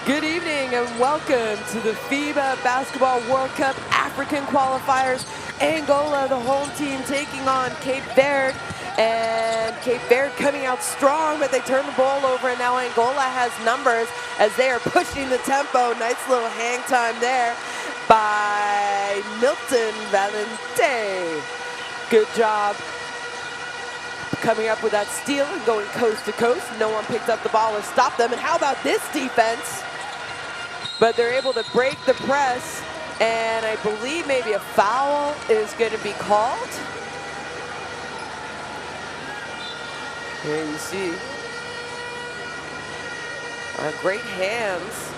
Good evening and welcome to the FIBA Basketball World Cup African Qualifiers. Angola, the home team, taking on Cape Verde. And Cape Verde coming out strong, but they turn the ball over, and now Angola has numbers as they are pushing the tempo. Nice little hang time there by Milton Valente. Good job coming up with that steal and going coast to coast. No one picked up the ball or stopped them. And how about this defense? But they're able to break the press, and I believe maybe a foul is going to be called. Here you see great hands.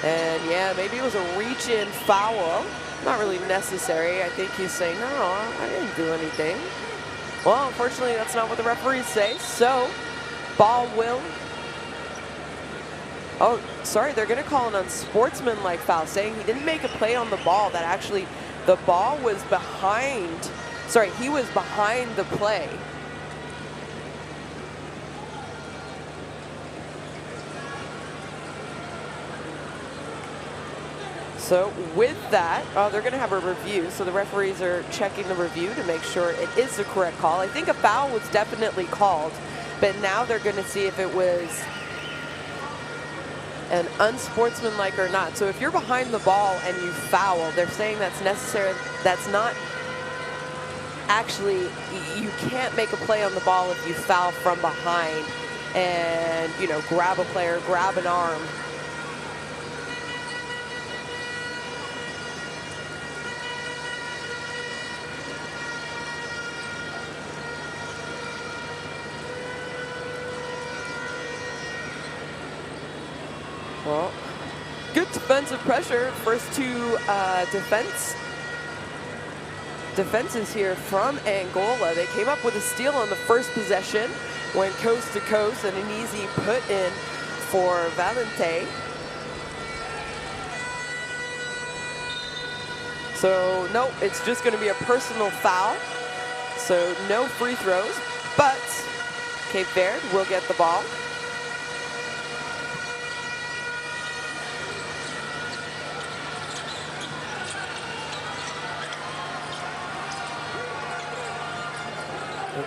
And yeah, maybe it was a reach-in foul. Not really necessary. I think he's saying, no, I didn't do anything. Well, unfortunately, that's not what the referees say. So, ball will... Oh, sorry, they're going to call an unsportsmanlike foul, saying he didn't make a play on the ball, that actually the ball was behind. Sorry, he was behind the play. So with that, they're going to have a review. So the referees are checking the review to make sure it is the correct call. I think a foul was definitely called, but now they're going to see if it was an unsportsmanlike or not. So if you're behind the ball and you foul, they're saying that's necessary. That's not actually, you can't make a play on the ball if you foul from behind and, you know, grab a player, grab an arm. Well, good defensive pressure. First two defenses here from Angola. They came up with a steal on the first possession, went coast to coast, and an easy put in for Valente. So, no, it's just going to be a personal foul. So, no free throws, but Cape Verde will get the ball.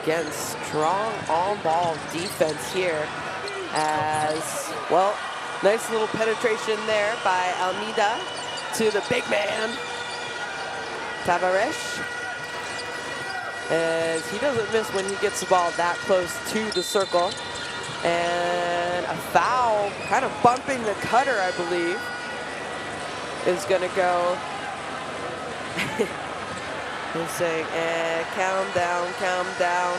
Again, strong on-ball defense here as, well, nice little penetration there by Almeida to the big man, Tavares. As he doesn't miss when he gets the ball that close to the circle. And a foul, kind of bumping the cutter, I believe, is going to go. He's saying, calm down, calm down.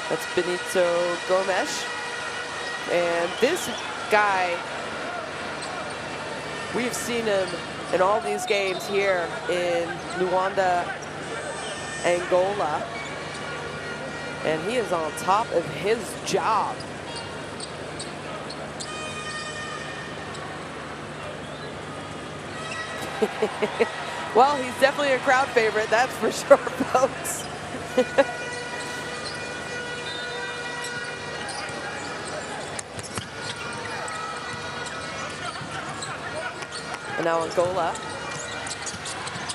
That's Benito Gomes. And this guy, we've seen him in all these games here in Luanda, Angola. And he is on top of his job. Well, he's definitely a crowd favorite, that's for sure, folks. And now Angola.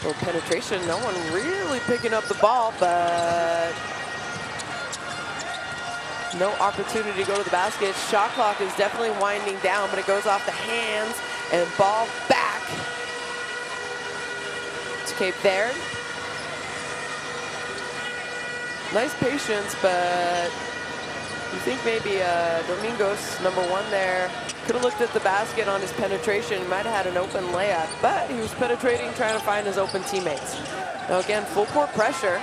Little penetration, no one really picking up the ball, but no opportunity to go to the basket. Shot clock is definitely winding down, but it goes off the hands and ball back. Cape Verde. Nice patience, but you think maybe Domingos, #1 there, could have looked at the basket on his penetration. He might have had an open layup, but he was penetrating, trying to find his open teammates. Now again, full court pressure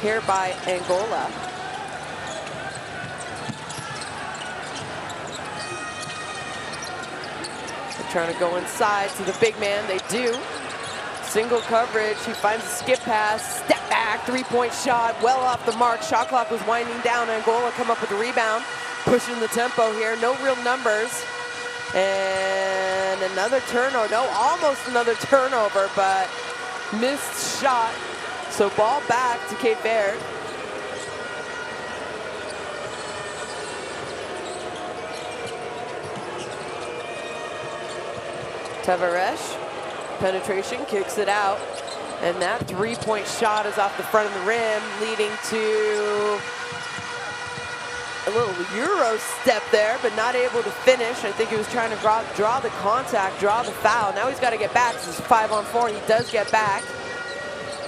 here by Angola. They're trying to go inside to the big man. They do. Single coverage, he finds a skip pass, step back, three-point shot, well off the mark. Shot clock was winding down. Angola come up with the rebound, pushing the tempo here. No real numbers. And another turnover, no, almost another turnover, but missed shot. So ball back to Cape Verde. Tavares, penetration, kicks it out. And that three-point shot is off the front of the rim, leading to a little Euro step there, but not able to finish. I think he was trying to draw the contact, draw the foul. Now he's got to get back. This is 5-on-4. He does get back.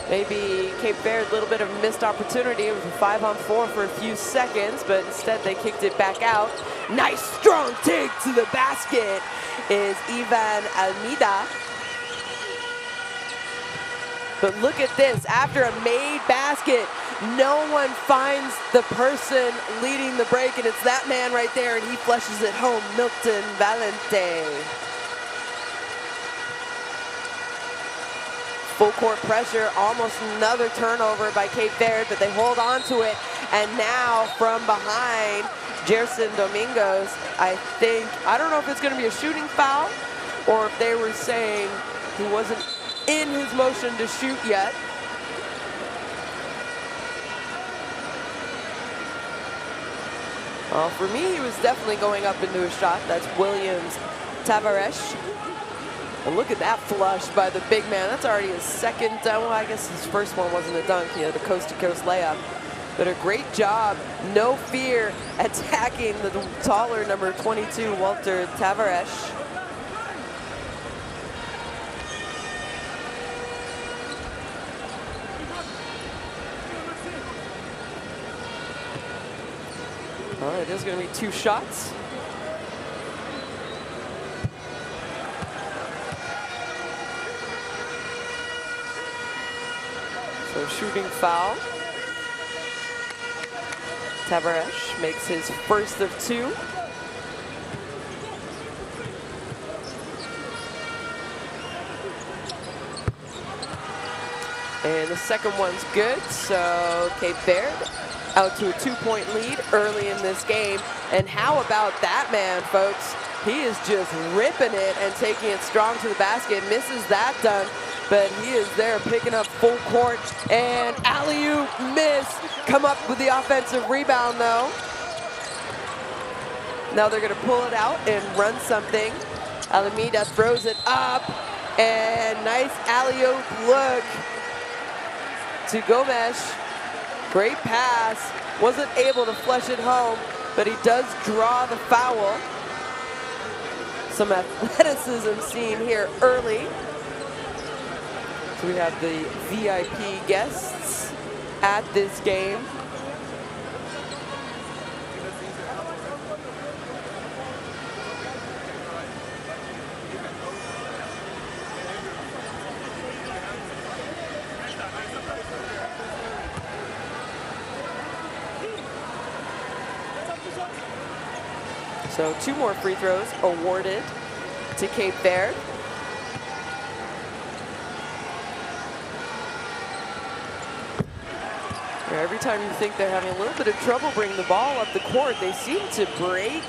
Maybe Cape Verde, a little bit of a missed opportunity. It was a 5-on-4 for a few seconds, but instead they kicked it back out. Nice strong dig to the basket is Ivan Almeida. But look at this, after a made basket, no one finds the person leading the break, and it's that man right there, and he flushes it home, Milton Valente. Full court pressure, almost another turnover by Cape Verde, but they hold on to it. And now from behind, Gerson Domingos, I don't know if it's gonna be a shooting foul or if they were saying he wasn't in his motion to shoot yet. Well, for me, he was definitely going up into a shot. That's Williams Tavares. And look at that flush by the big man. That's already his second, well, I guess his first one wasn't a dunk, you know, the coast-to-coast layup. But a great job, no fear, attacking the taller number 22, Walter Tavares. All right, there's going to be 2 shots. So shooting foul. Tavares makes his first of 2. And the second one's good, so Cape Verde out to a 2-point lead early in this game. And how about that man, folks? He is just ripping it and taking it strong to the basket. Misses that dunk, but he is there picking up full court. And alley-oop miss. Come up with the offensive rebound, though. Now they're going to pull it out and run something. Alameda throws it up. And nice alley-oop look to Gomes. Great pass. Wasn't able to flush it home, but he does draw the foul. Some athleticism seen here early. So we have the VIP guests at this game. So 2 more free throws awarded to Cape Verde. Every time you think they're having a little bit of trouble bringing the ball up the court, they seem to break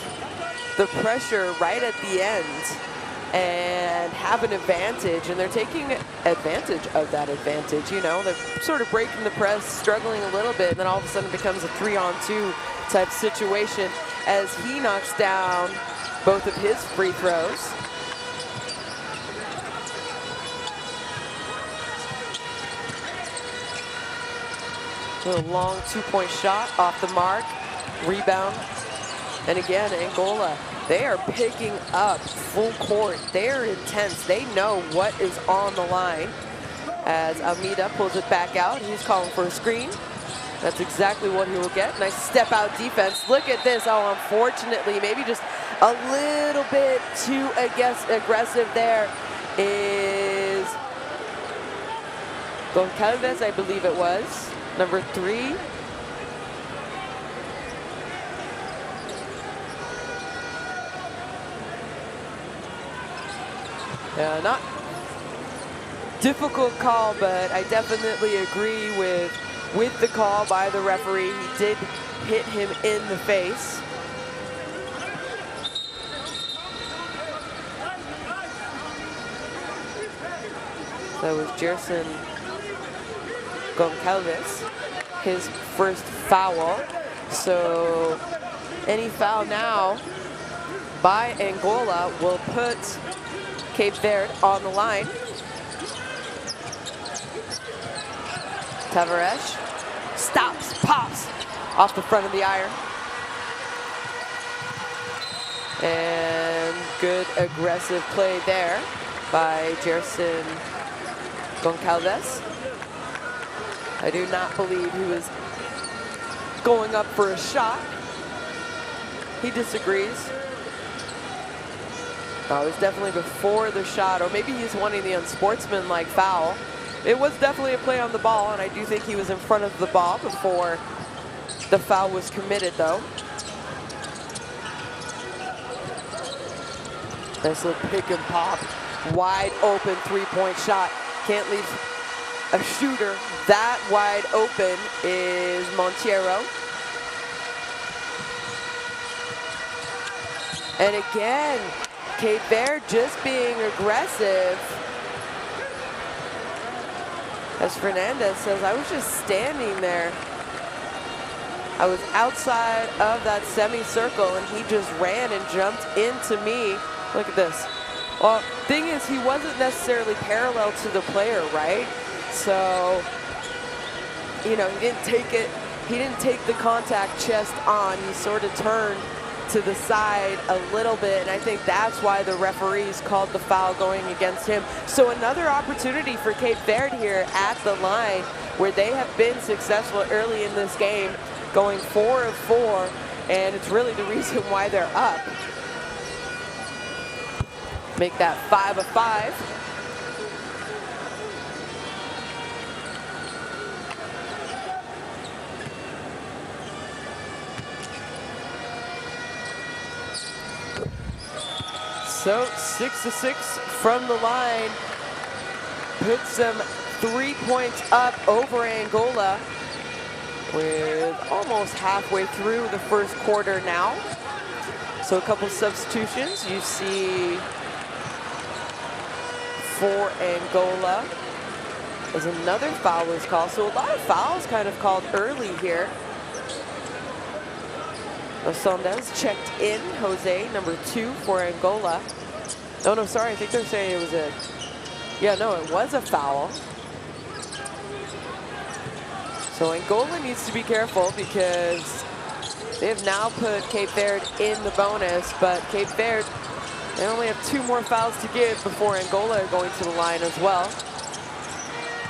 the pressure right at the end and have an advantage, and they're taking advantage of that advantage. You know, they're sort of breaking the press, struggling a little bit, and then all of a sudden it becomes a 3-on-2 type situation as he knocks down both of his free throws. A long 2-point shot off the mark, rebound. And again, Angola, they are picking up full court. They're intense. They know what is on the line. As Almeida pulls it back out, he's calling for a screen. That's exactly what he will get. Nice step out defense. Look at this. Oh, unfortunately, maybe just a little bit too aggressive there is Goncalves, I believe it was, number 3. Not difficult call, but I definitely agree with the call by the referee. He did hit him in the face. That was Gerson Goncalves, his first foul. So any foul now by Angola will put Cape Verde on the line. Tavares stops, pops off the front of the iron. And good aggressive play there by Gerson Goncalves. I do not believe he was going up for a shot. He disagrees. It was definitely before the shot, or maybe he's wanting the unsportsmanlike foul. It was definitely a play on the ball, and I do think he was in front of the ball before the foul was committed, though. Nice little pick and pop, wide open three-point shot. Can't leave a shooter that wide open is Monteiro. And again, Cape Verde just being aggressive. As Fernandez says, I was just standing there. I was outside of that semicircle and he just ran and jumped into me. Look at this. Well, thing is, he wasn't necessarily parallel to the player, right? So, you know, he didn't take it. He didn't take the contact chest on. He sort of turned to the side a little bit, and I think that's why the referees called the foul going against him. So another opportunity for Cape Verde here at the line, where they have been successful early in this game, going 4 of 4, and it's really the reason why they're up. Make that 5 of 5. So 6 of 6 from the line puts them 3 points up over Angola with almost halfway through the first quarter now. So a couple substitutions you see for Angola as another foul was called. So a lot of fouls kind of called early here. Osonda's checked in, Jose, number 2 for Angola. Oh no, sorry, I think they're saying it was a, yeah, no, it was a foul. So Angola needs to be careful because they have now put Cape Verde in the bonus, but Cape Verde, they only have 2 more fouls to give before Angola are going to the line as well.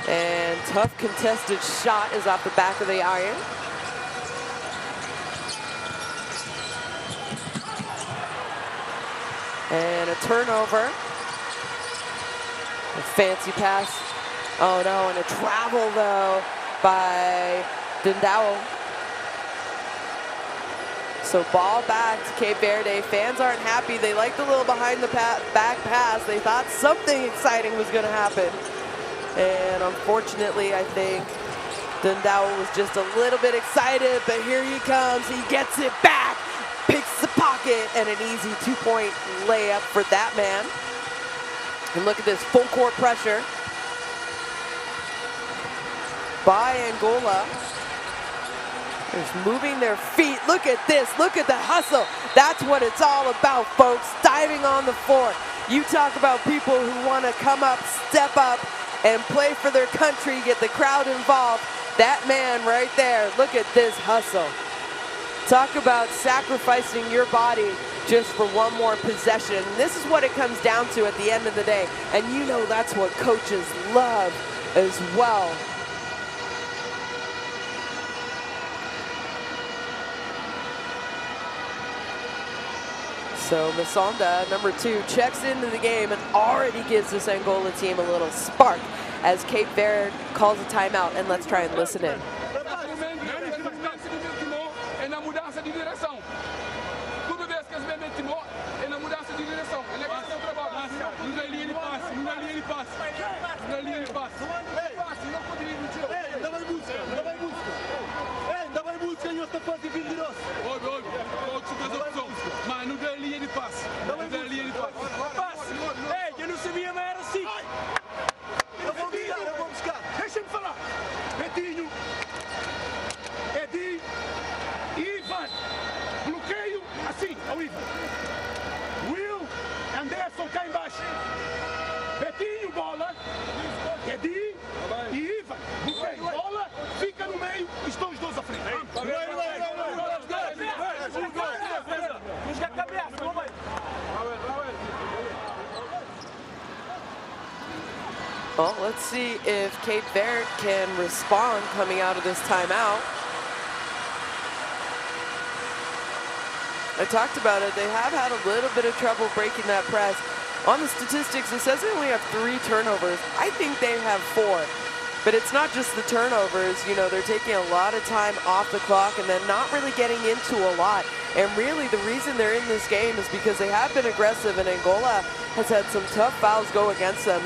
And tough contested shot is off the back of the iron. And a turnover. A fancy pass. Oh no, and a travel though by Dindao. So ball back to Cape Verde. Fans aren't happy. They like the little behind the back pass. They thought something exciting was going to happen. And unfortunately, I think Dindao was just a little bit excited, but here he comes. He gets it back. Picks the pocket, and an easy 2-point layup for that man. And look at this full court pressure by Angola. They're moving their feet. Look at this. Look at the hustle. That's what it's all about, folks. Diving on the floor. You talk about people who want to come up, step up, and play for their country, get the crowd involved. That man right there. Look at this hustle. Talk about sacrificing your body just for one more possession. This is what it comes down to at the end of the day. And you know that's what coaches love as well. So Masonda, number 2, checks into the game and already gives this Angola team a little spark as Cape Verde calls a timeout. And let's try and listen in. Will, Anderson cá embaixo. Estão os dois à frente. Well, let's see if Cape Verde can respond coming out of this timeout. I talked about it. They have had a little bit of trouble breaking that press. On the statistics, it says they only have 3 turnovers. I think they have 4. But it's not just the turnovers. You know, they're taking a lot of time off the clock and then not really getting into a lot. And really, the reason they're in this game is because they have been aggressive, and Angola has had some tough fouls go against them.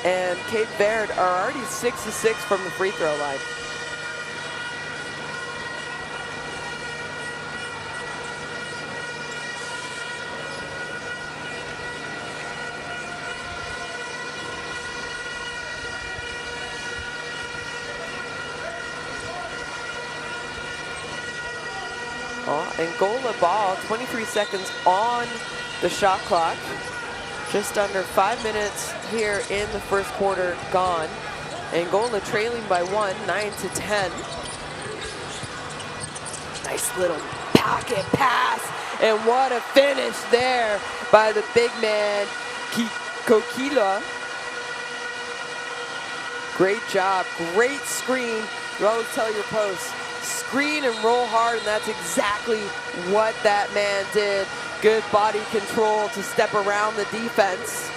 And Cape Verde are already 6-6 from the free throw line. Angola ball, 23 seconds on the shot clock. Just under 5 minutes here in the first quarter gone. Angola trailing by 1, 9-10. Nice little pocket pass, and what a finish there by the big man, Kokila. Great job, great screen. You always tell your posts, screen and roll hard, and that's exactly what that man did. Good body control to step around the defense.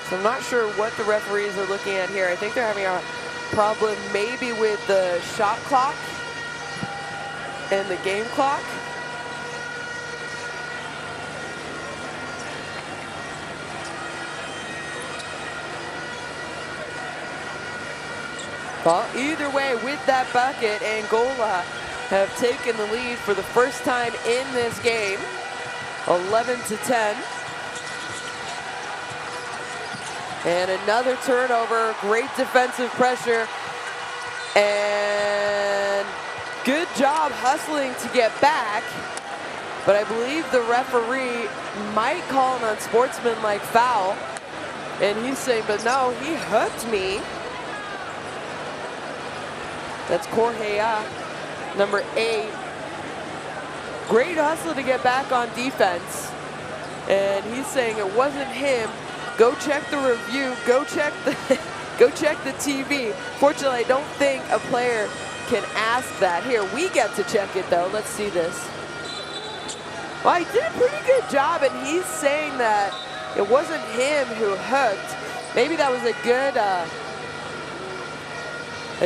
So I'm not sure what the referees are looking at here. I think they're having a problem maybe with the shot clock and the game clock. Well, either way, with that bucket, Angola have taken the lead for the first time in this game, 11-10. And another turnover, great defensive pressure, and good job hustling to get back. But I believe the referee might call an unsportsmanlike foul. And he's saying, but no, he hooked me. That's Correa, number 8. Great hustle to get back on defense. And he's saying it wasn't him. Go check the review. Go check the TV. Fortunately, I don't think a player can ask that. Here, we get to check it though. Let's see this. Well, he did a pretty good job, and he's saying that it wasn't him who hooked. Maybe that was a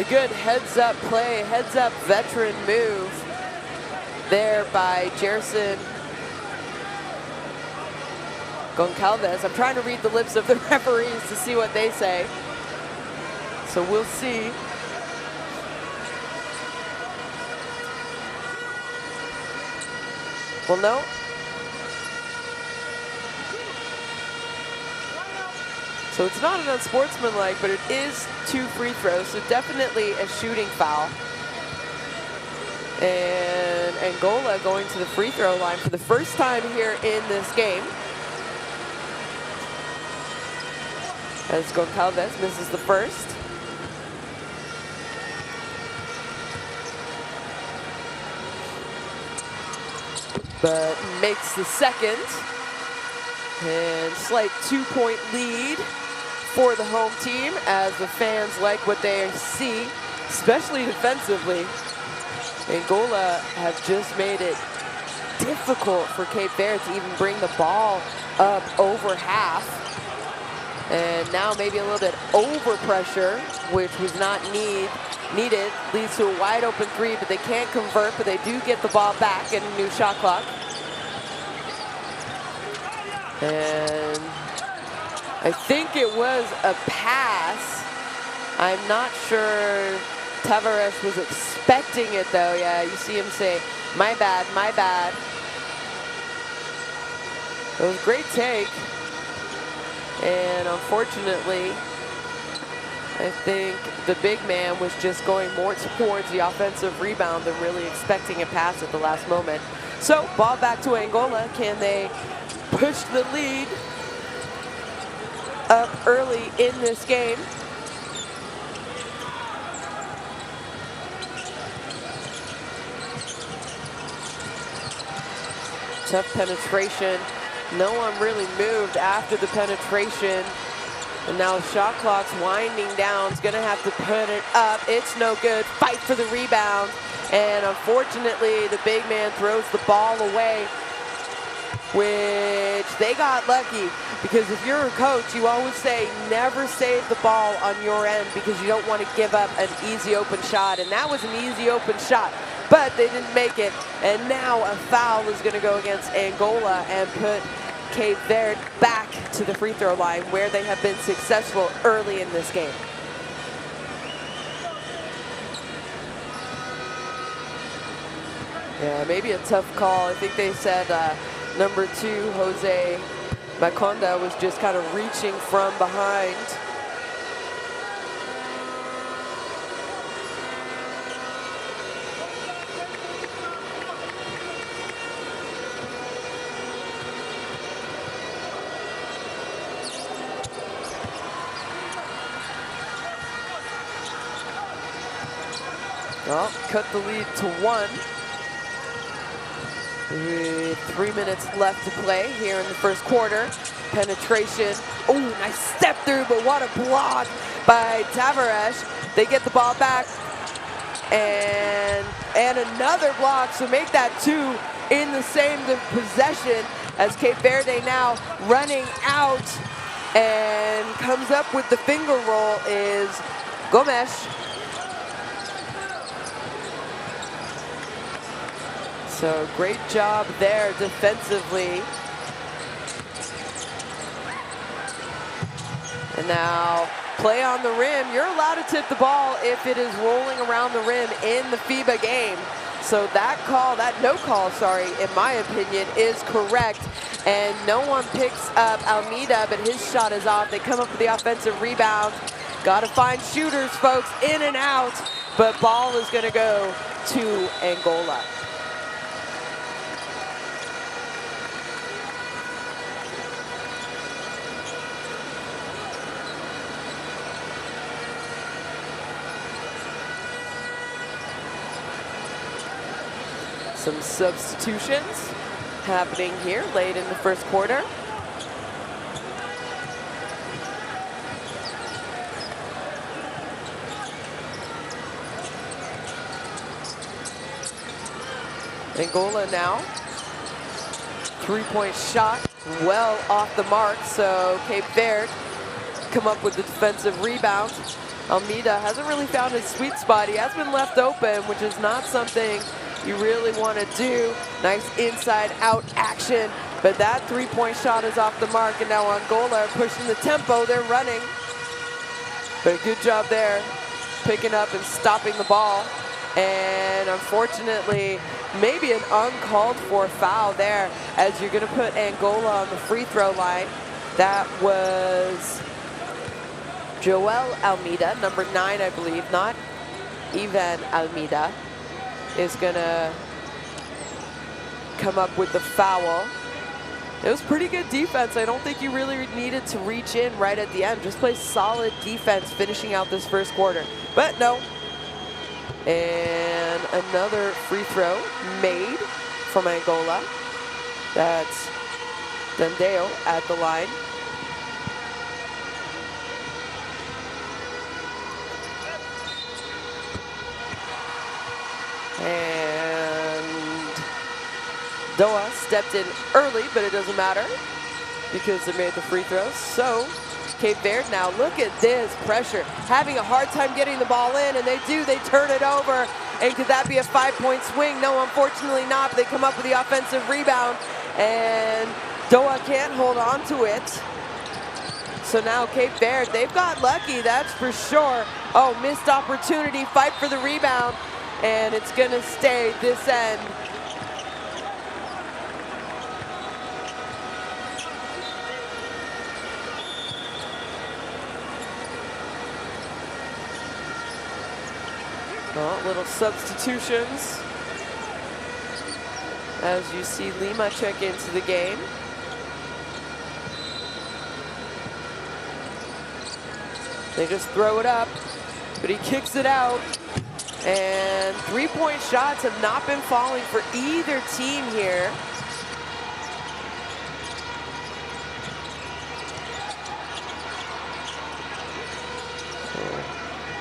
good heads-up play, heads-up veteran move there by Gerson Goncalves. I'm trying to read the lips of the referees to see what they say. So we'll see. Well, no. So it's not an unsportsmanlike, but it is 2 free throws, so definitely a shooting foul. And Angola going to the free throw line for the first time here in this game. As Goncalves misses the first. But makes the second. And slight 2-point lead for the home team, as the fans like what they see, especially defensively. Angola have just made it difficult for Cape Verde to even bring the ball up over half. And now maybe a little bit over pressure, which was not needed, leads to a wide open 3, but they can't convert, but they do get the ball back and a new shot clock. And I think it was a pass. I'm not sure Tavares was expecting it though. Yeah, you see him say, my bad, my bad. It was a great take. And unfortunately, I think the big man was just going more towards the offensive rebound than really expecting a pass at the last moment. So, ball back to Angola. Can they push the lead up early in this game? Tough penetration. No one really moved after the penetration. And now the shot clock's winding down. It's gonna have to put it up. It's no good. Fight for the rebound. And unfortunately, the big man throws the ball away, which they got lucky, because if you're a coach, you always say never save the ball on your end because you don't want to give up an easy open shot. And that was an easy open shot, but they didn't make it. And now a foul is going to go against Angola and put Cape Verde back to the free throw line, where they have been successful early in this game. Yeah, maybe a tough call. I think they said number 2, Jose Maconda, was just kind of reaching from behind. Well, cut the lead to 1. With 3 minutes left to play here in the first quarter. Penetration. Oh, nice step through, but what a block by Tavares. They get the ball back. And another block, so make that 2 in the same possession, as Cape Verde now running out, and comes up with the finger roll is Gomes. So great job there defensively. And now play on the rim. You're allowed to tip the ball if it is rolling around the rim in the FIBA game. So that call, that no call, sorry, in my opinion, is correct. And no one picks up Almeida, but his shot is off. They come up with the offensive rebound. Got to find shooters, folks, in and out. But ball is going to go to Angola. Some substitutions happening here late in the first quarter. Angola now. 3-point shot, well off the mark, so Cape Verde come up with the defensive rebound. Almeida hasn't really found his sweet spot. He has been left open, which is not something you really want to do. Nice inside-out action, but that 3-point shot is off the mark, and now Angola are pushing the tempo. They're running, but a good job there, picking up and stopping the ball. And unfortunately, maybe an uncalled for foul there, as you're going to put Angola on the free throw line. That was Joel Almeida, number 9, I believe, not Ivan Almeida, is gonna come up with the foul. It was pretty good defense. I don't think you really needed to reach in right at the end. Just play solid defense finishing out this first quarter. But no. And another free throw made from Angola. That's Dandeo at the line. And Doha stepped in early, but it doesn't matter because they made the free throws. So Cape Verde now, look at this pressure, having a hard time getting the ball in, and they do, they turn it over. And could that be a 5-point swing? No, unfortunately not, but they come up with the offensive rebound, and Doha can't hold on to it. So now Cape Verde, they've got lucky, that's for sure. Oh, missed opportunity, fight for the rebound. And it's gonna stay this end. Well, little substitutions. As you see Lima check into the game. They just throw it up, but he kicks it out. And 3-point shots have not been falling for either team here.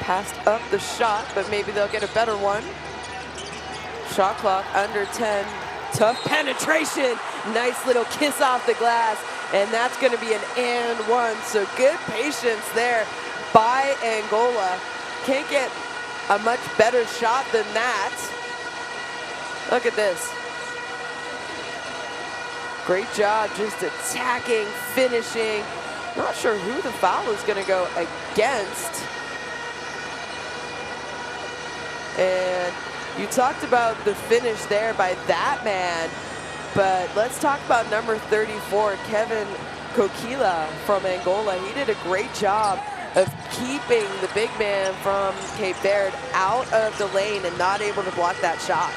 Passed up the shot, but maybe they'll get a better one. Shot clock under 10. Tough penetration. Nice little kiss off the glass. And that's going to be an and one. So good patience there by Angola. Can't get a much better shot than that. Look at this. Great job just attacking, finishing. Not sure who the foul is going to go against. And you talked about the finish there by that man, but let's talk about number 34, Kevin Kokila from Angola. He did a great job of keeping the big man from Cape Verde out of the lane and not able to block that shot.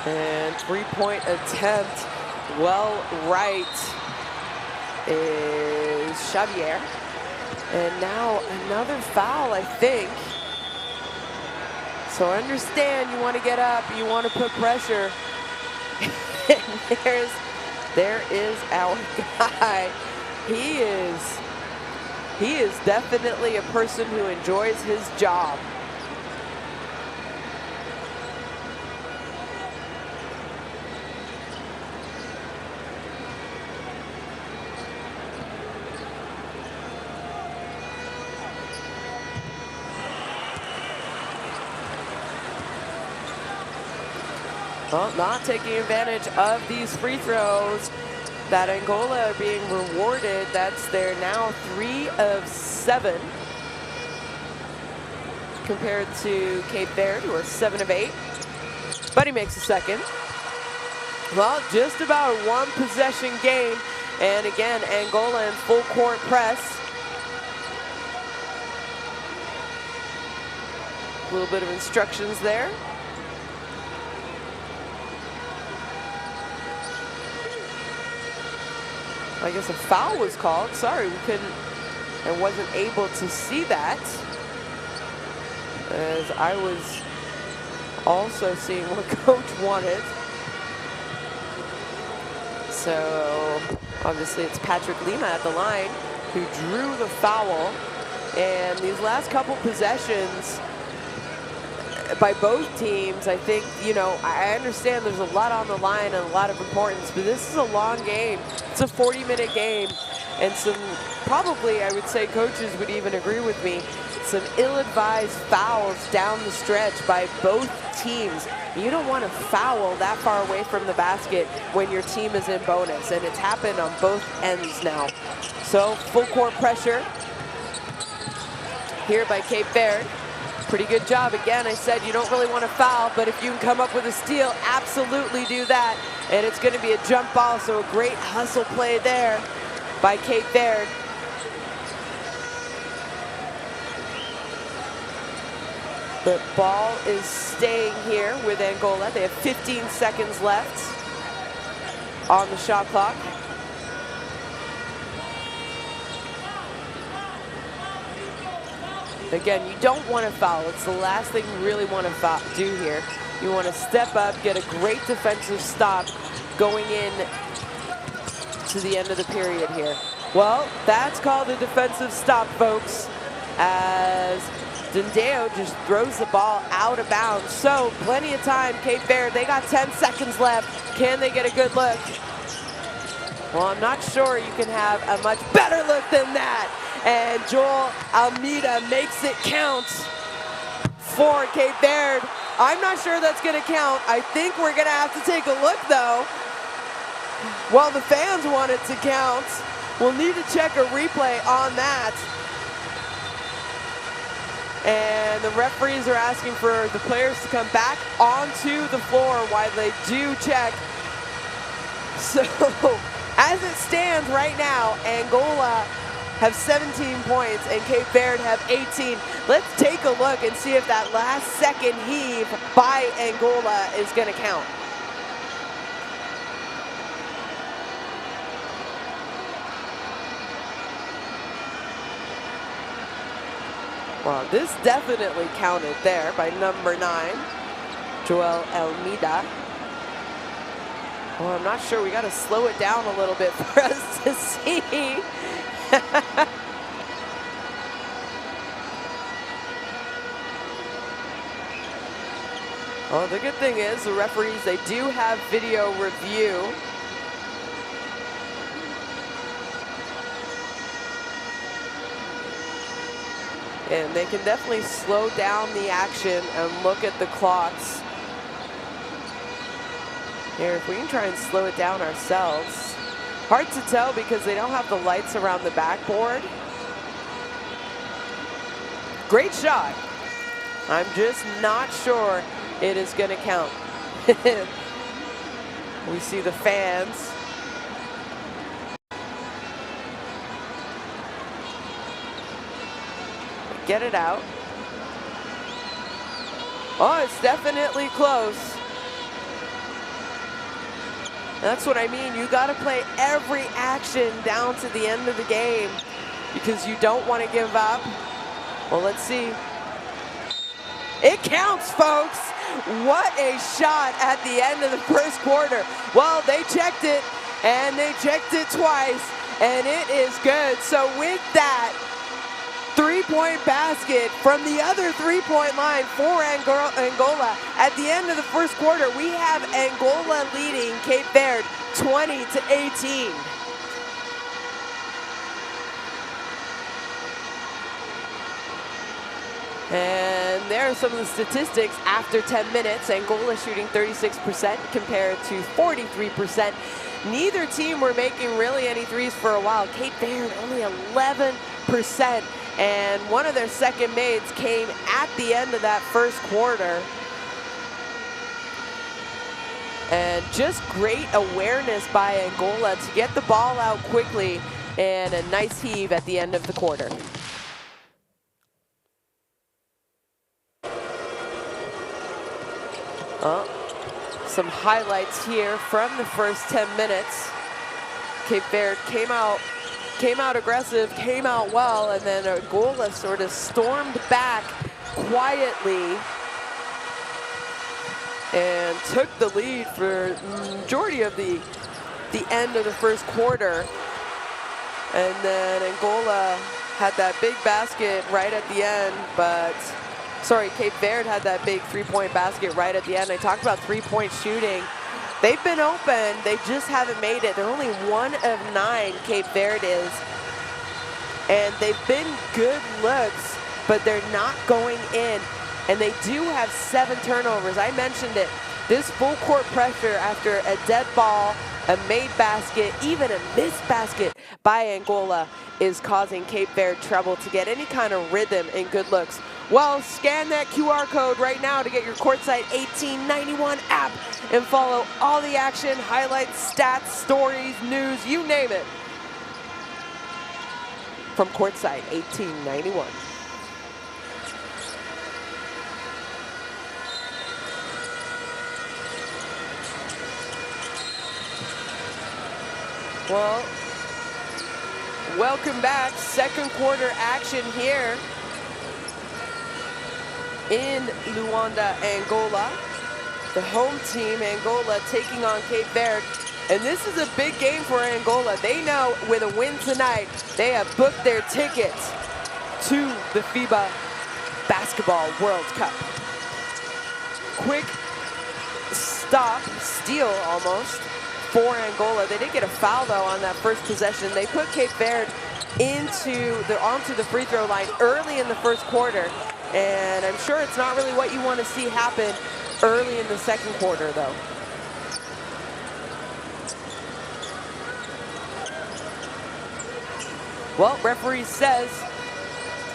And three-point attempt, well right, is Xavier. And now another foul, I think. So I understand you want to get up, you want to put pressure. And there is our guy. He is definitely a person who enjoys his job. Well, not taking advantage of these free throws that Angola are being rewarded. That's their now 3 of 7 compared to Cape Verde, who are 7 of 8. But he makes a second. Well, just about a one possession game. And again, Angola in full court press. A little bit of instructions there. I guess a foul was called. Sorry, we couldn't and wasn't able to see that, as I was also seeing what coach wanted. So obviously it's Patrick Lima at the line who drew the foul. And these last couple possessions by both teams, I think, you know, I understand there's a lot on the line and a lot of importance, but this is a long game. It's a 40-minute game, and some, probably I would say coaches would even agree with me, some ill-advised fouls down the stretch by both teams. You don't want to foul that far away from the basket when your team is in bonus, and it's happened on both ends now. So full court pressure here by Cape Verde. Pretty good job. Again, I said you don't really want to foul, but if you can come up with a steal, absolutely do that. And it's going to be a jump ball, so a great hustle play there by Cape Verde. The ball is staying here with Angola. They have 15 seconds left on the shot clock. Again, you don't want to foul. It's the last thing you really want to do here. You want to step up, get a great defensive stop going in to the end of the period here. Well, that's called a defensive stop, folks, as Dendeo just throws the ball out of bounds. So plenty of time, Cape Verde. They got 10 seconds left. Can they get a good look? Well, I'm not sure you can have a much better look than that. And Joel Almeida makes it count for Cape Verde. I'm not sure that's going to count. I think we're going to have to take a look, though. Well, the fans want it to count. We'll need to check a replay on that. And the referees are asking for the players to come back onto the floor while they do check. So, as it stands right now, Angola have 17 points and Cape Verde have 18. Let's take a look and see if that last second heave by Angola is going to count. Well, this definitely counted there by number 9, Joel Almeida. Well, I'm not sure. We got to slow it down a little bit for us to see. Well, the good thing is the referees, they do have video review. And they can definitely slow down the action and look at the clocks. Here, if we can try and slow it down ourselves. Hard to tell because they don't have the lights around the backboard. Great shot. I'm just not sure it is going to count. We see the fans. Get it out. Oh, it's definitely close. That's what I mean. You got to play every action down to the end of the game because you don't want to give up. Well, let's see. It counts, folks. What a shot at the end of the first quarter. Well, they checked it, and they checked it twice, and it is good. So with that, three-point basket from the other three-point line for Angola. At the end of the first quarter, we have Angola leading Cape Verde 20-18. And there are some of the statistics after 10 minutes. Angola shooting 36% compared to 43%. Neither team were making really any threes for a while. Cape Verde only 11%. And one of their second maids came at the end of that first quarter. And just great awareness by Angola to get the ball out quickly and a nice heave at the end of the quarter. Some highlights here from the first 10 minutes. Cape Verde came out aggressive, came out well, and then Angola sort of stormed back quietly and took the lead for the majority of the end of the first quarter. And then Angola had that big basket right at the end, but sorry, Cape Verde had that big three-point basket right at the end. I talked about three-point shooting. They've been open, they just haven't made it. They're only 1 of 9, Cape Verde is. And they've been good looks, but they're not going in. And they do have 7 turnovers. I mentioned it. This full court pressure after a dead ball, a made basket, even a missed basket by Angola is causing Cape Verde trouble to get any kind of rhythm and good looks. Well, scan that QR code right now to get your Courtside 1891 app and follow all the action, highlights, stats, stories, news, you name it, from Courtside 1891. Well, welcome back. Second quarter action here in Luanda, Angola. The home team, Angola, taking on Cape Verde. And this is a big game for Angola. They know with a win tonight, they have booked their tickets to the FIBA Basketball World Cup. Quick steal almost for Angola. They did get a foul though on that first possession. They put Cape Verde onto the free throw line early in the first quarter. And I'm sure it's not really what you want to see happen early in the second quarter, though. Well, referee says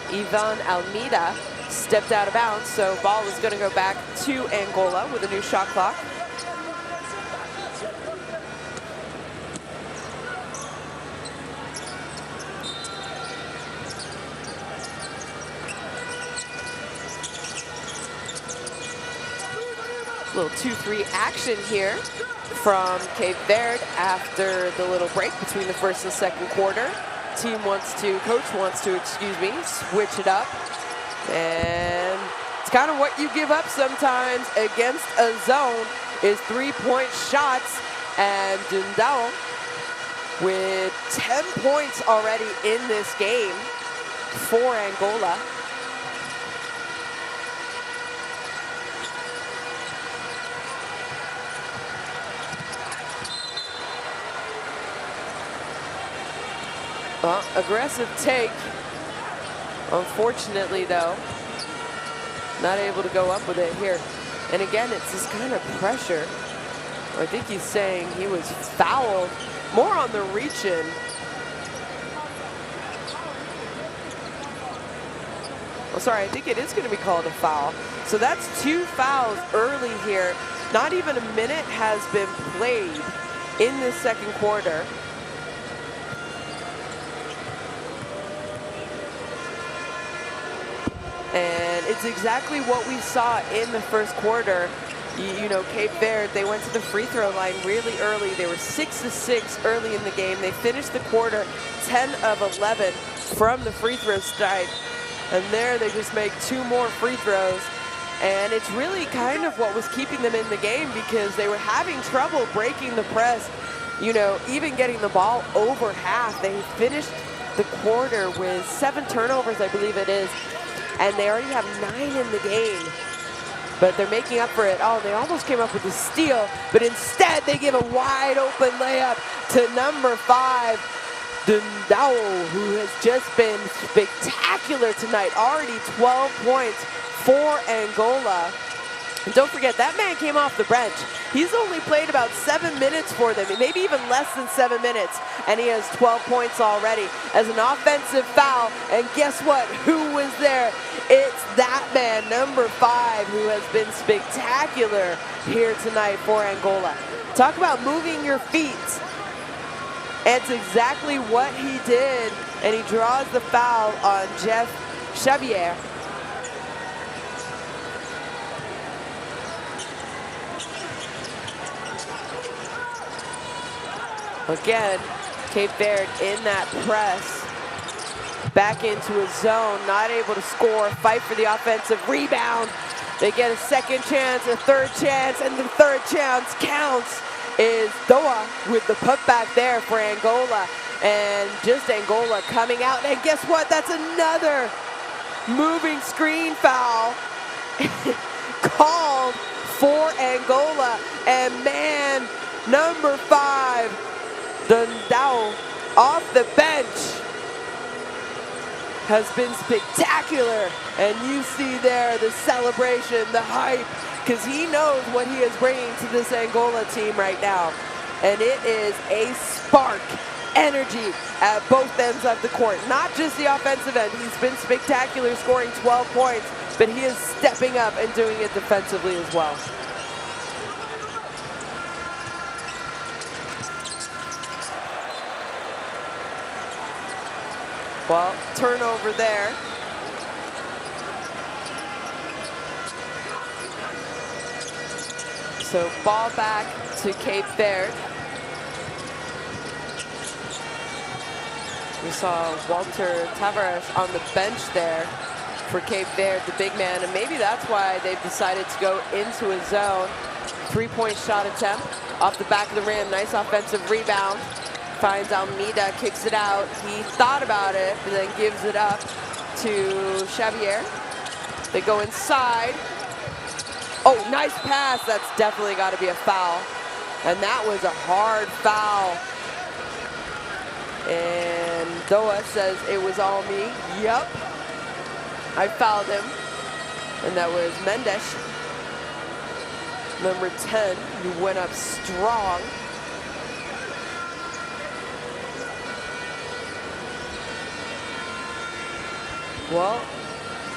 Ivan Almeida stepped out of bounds, so ball is going to go back to Angola with a new shot clock. Little 2-3 action here from Cape Verde after the little break between the first and second quarter. Coach wants to, switch it up. And it's kind of what you give up sometimes against a zone is 3-point shots. And Dundao with 10 points already in this game for Angola. Aggressive take. Unfortunately, though, not able to go up with it here. And again, it's this kind of pressure. I think he's saying he was fouled. More on the reach-in. Oh, sorry, I think it is going to be called a foul. So that's 2 fouls early here. Not even a minute has been played in this second quarter. And it's exactly what we saw in the first quarter. You know, Cape Verde, they went to the free throw line really early. They were 6-6 early in the game. They finished the quarter 10 of 11 from the free throw side. And there they just make 2 more free throws. And it's really kind of what was keeping them in the game, because they were having trouble breaking the press, you know, even getting the ball over half. They finished the quarter with 7 turnovers, I believe it is. And they already have 9 in the game. But they're making up for it. Oh, they almost came up with a steal, but instead they give a wide open layup to number 5, Dundao, who has just been spectacular tonight. Already 12 points for Angola. And don't forget, that man came off the bench. He's only played about 7 minutes for them, maybe even less than 7 minutes, and he has 12 points already as an offensive foul. And guess what? Who was there? It's that man, number 5, who has been spectacular here tonight for Angola. Talk about moving your feet. It's exactly what he did, and he draws the foul on Jeff Xavier. Again, Cape Verde in that press. Back into a zone, not able to score, fight for the offensive rebound. They get a second chance, a third chance, and the third chance counts. Is Doa with the putback there for Angola. And just Angola coming out, and guess what? That's another moving screen foul called for Angola. And man, number 5, Dundao off the bench has been spectacular. And you see there the celebration, the hype, because he knows what he is bringing to this Angola team right now. And it is a spark, energy at both ends of the court. Not just the offensive end. He's been spectacular, scoring 12 points, but he is stepping up and doing it defensively as well. Well, turnover there. So ball back to Cape Verde. We saw Walter Tavares on the bench there for Cape Verde, the big man, and maybe that's why they've decided to go into a zone. 3-point shot attempt off the back of the rim. Nice offensive rebound. Finds Almeida, kicks it out. He thought about it, but then gives it up to Xavier. They go inside. Oh, nice pass. That's definitely got to be a foul. And that was a hard foul. And Doa says it was all me. Yep. I fouled him. And that was Mendes, number 10, who went up strong. Well,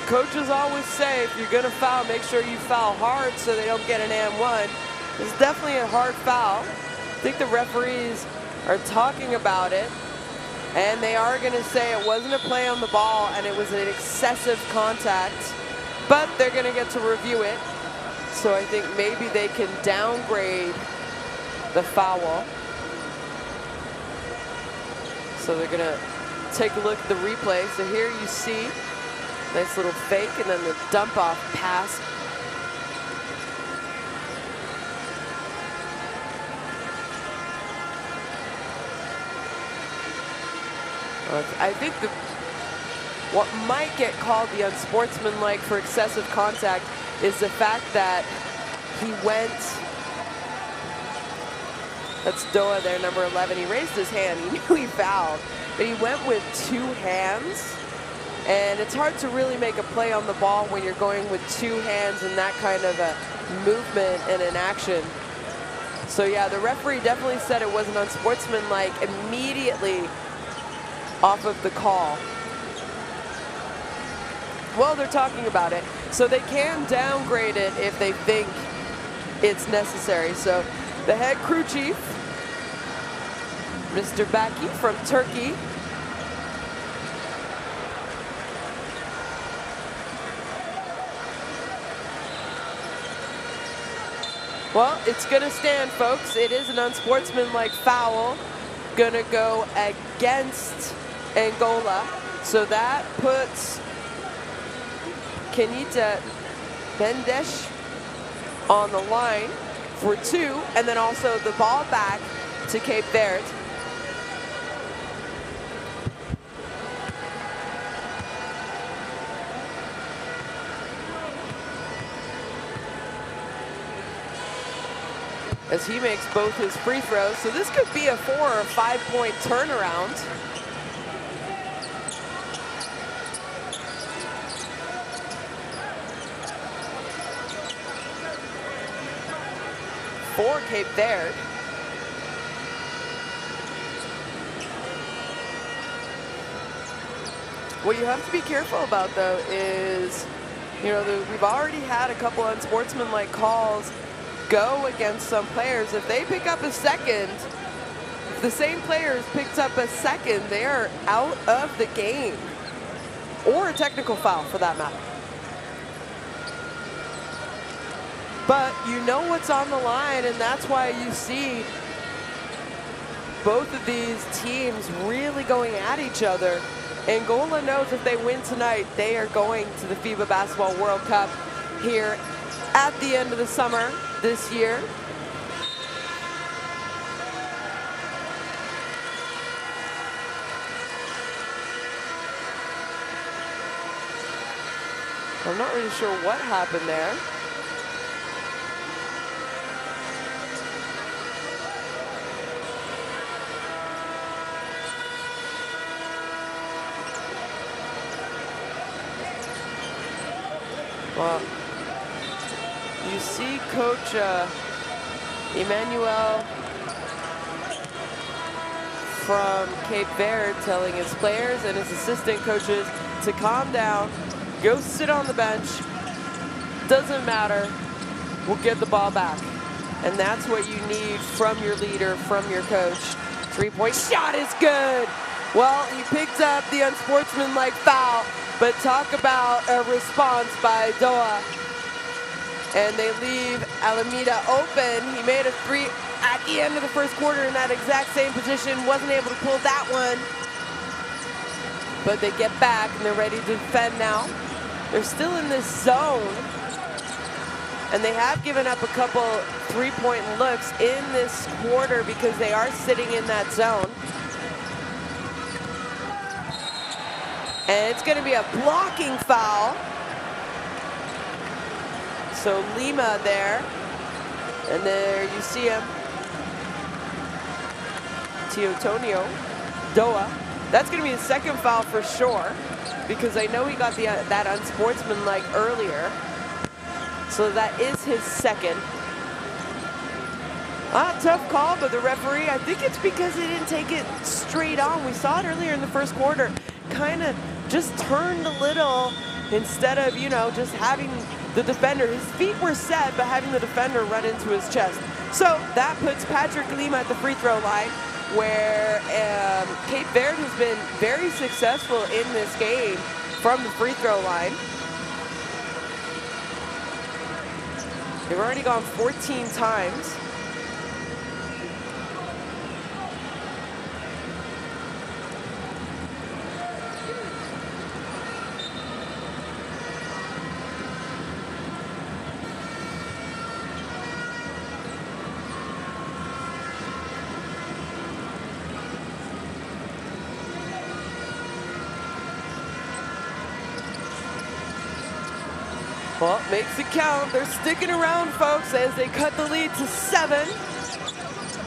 coaches always say if you're going to foul, make sure you foul hard so they don't get an and-one. It's definitely a hard foul. I think the referees are talking about it, and they are going to say it wasn't a play on the ball and it was an excessive contact, but they're going to get to review it. So I think maybe they can downgrade the foul. So they're going to take a look at the replay. So here you see nice little fake and then the dump off pass. I think what might get called the unsportsmanlike for excessive contact is the fact that he went, that's Doa there, number 11. He raised his hand. He knew he fouled, but he went with 2 hands. And it's hard to really make a play on the ball when you're going with 2 hands and that kind of a movement and an action. So yeah, the referee definitely said it was an unsportsmanlike immediately off of the call. Well, they're talking about it, so they can downgrade it if they think it's necessary. So the head crew chief, Mr. Baki from Turkey, well, it's gonna stand, folks. It is an unsportsmanlike foul, gonna go against Angola. So that puts Kenita Bendesh on the line for 2, and then also the ball back to Cape Verde. As he makes both his free throws. So this could be a 4 or 5 point turnaround. For Cape Verde. What you have to be careful about, though, is, you know, we've already had a couple unsportsmanlike calls go against some players. If they pick up a second, if the same players picked up a second, they are out of the game, or a technical foul for that matter. But you know what's on the line, and that's why you see both of these teams really going at each other. Angola knows if they win tonight, they are going to the FIBA Basketball World Cup here at the end of the summer this year. I'm not really sure what happened there. Well, you see Coach Emmanuel from Cape Verde telling his players and his assistant coaches to calm down, go sit on the bench, doesn't matter, we'll get the ball back. And that's what you need from your leader, from your coach. 3-point shot is good. Well, he picked up the unsportsmanlike foul, but talk about a response by Doa. And they leave Alameda open. He made a 3 at the end of the first quarter in that exact same position. Wasn't able to pull that one. But they get back and they're ready to defend now. They're still in this zone. And they have given up a couple 3-point looks in this quarter because they are sitting in that zone. And it's going to be a blocking foul. So Lima there. And there you see him. Teotonio Doa. That's going to be his second foul for sure, because I know he got that unsportsmanlike earlier. So that is his second. Tough call, but the referee, I think it's because he didn't take it straight on. We saw it earlier in the first quarter. Kind of just turned a little instead of, you know, just having the defender. His feet were set, but having the defender run into his chest. So that puts Patrick Lima at the free throw line, where Cape Verde has been very successful in this game from the free throw line. They've already gone 14 times. Well, makes it count. They're sticking around, folks, as they cut the lead to 7.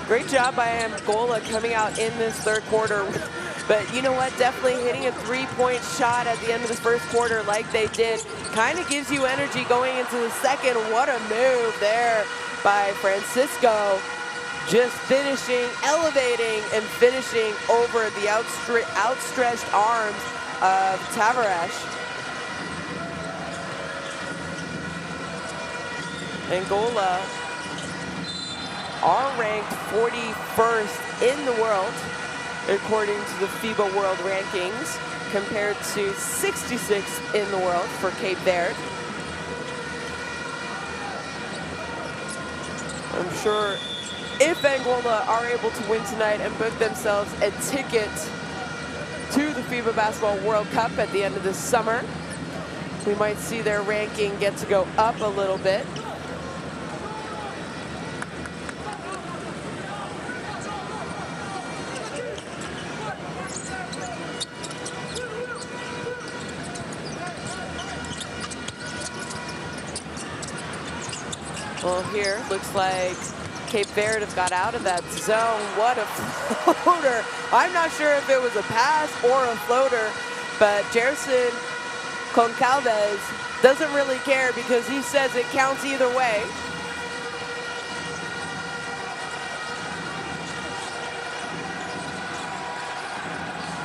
Great job by Angola coming out in this third quarter. But you know what? Definitely hitting a three-point shot at the end of the first quarter like they did kind of gives you energy going into the second. What a move there by Francisco. Just finishing, elevating, and finishing over the outstretched arms of Tavares. Angola are ranked 41st in the world, according to the FIBA World Rankings, compared to 66th in the world for Cape Verde. I'm sure if Angola are able to win tonight and book themselves a ticket to the FIBA Basketball World Cup at the end of this summer, we might see their ranking get to go up a little bit. Well, here, looks like Cape Verde have got out of that zone. What a floater. I'm not sure if it was a pass or a floater, but Gerson Concalves doesn't really care because he says it counts either way.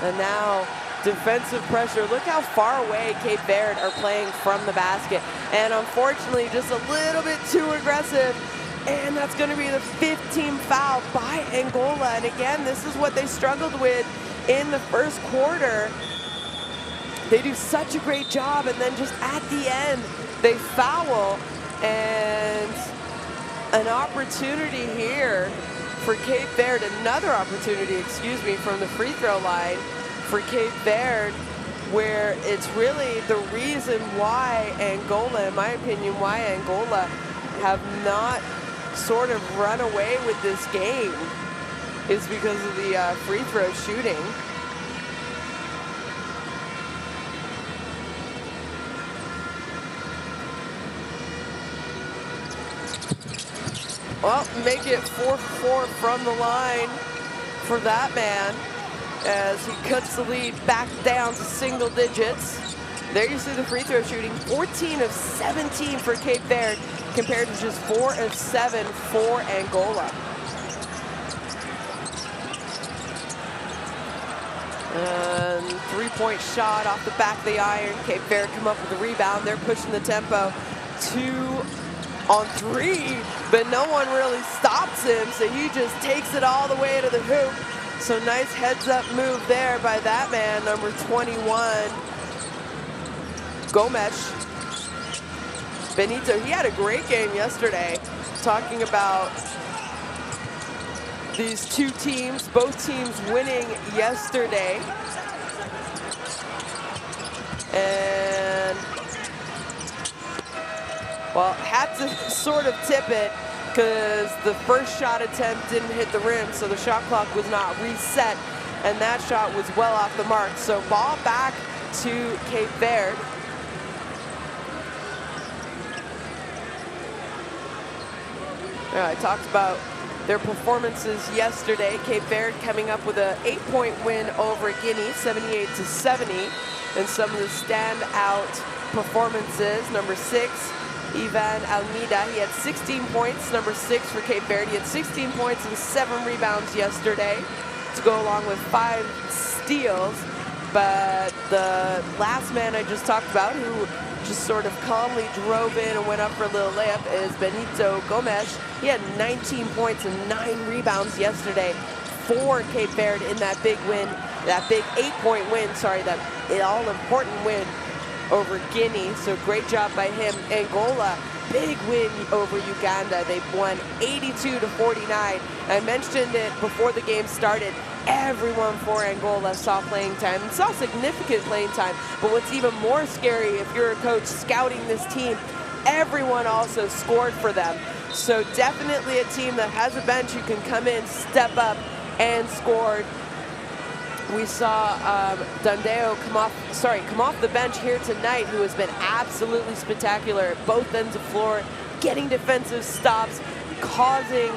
And now defensive pressure. Look how far away Cape Verde are playing from the basket. And unfortunately, just a little bit too aggressive. And that's going to be the 15th foul by Angola. And again, this is what they struggled with in the first quarter. They do such a great job, and then just at the end, they foul. And an opportunity here for Cape Verde, another opportunity, excuse me, from the free throw line for Cape Verde, where it's really the reason why Angola, in my opinion, why Angola have not sort of run away with this game is because of the free throw shooting. Well, make it 4-4 from the line for that man as he cuts the lead back down to single digits. There you see the free throw shooting, 14 of 17 for Cape Verde compared to just 4 of 7 for Angola. And three-point shot off the back of the iron. Cape Verde come up with the rebound. They're pushing the tempo. 2 on 3, but no one really stops him, so he just takes it all the way to the hoop. So nice heads-up move there by that man, number 21, Gomes. Benito, he had a great game yesterday, talking about these two teams, both teams winning yesterday. And, well, had to sort of tip it because the first shot attempt didn't hit the rim, so the shot clock was not reset, and that shot was well off the mark. So ball back to Cape Verde. Yeah, I talked about their performances yesterday. Cape Verde coming up with an 8-point win over Guinea, 78-70. And some of the standout performances, number 6, Ivan Almeida, he had 16 points, number 6 for Cape Verde. He had 16 points and 7 rebounds yesterday to go along with 5 steals. But the last man I just talked about, who just sort of calmly drove in and went up for a little layup, is Benito Gomes. He had 19 points and 9 rebounds yesterday for Cape Verde in that big win, that big 8-point win, sorry, that all-important win over Guinea. So great job by him. Angola, big win over Uganda. They won 82-49. I mentioned it before the game started. Everyone for Angola saw playing time, and saw significant playing time. But what's even more scary, if you're a coach scouting this team, everyone also scored for them. So definitely a team that has a bench who can come in, step up, and score. We saw Dundeo come off the bench here tonight, who has been absolutely spectacular at both ends of floor, getting defensive stops, causing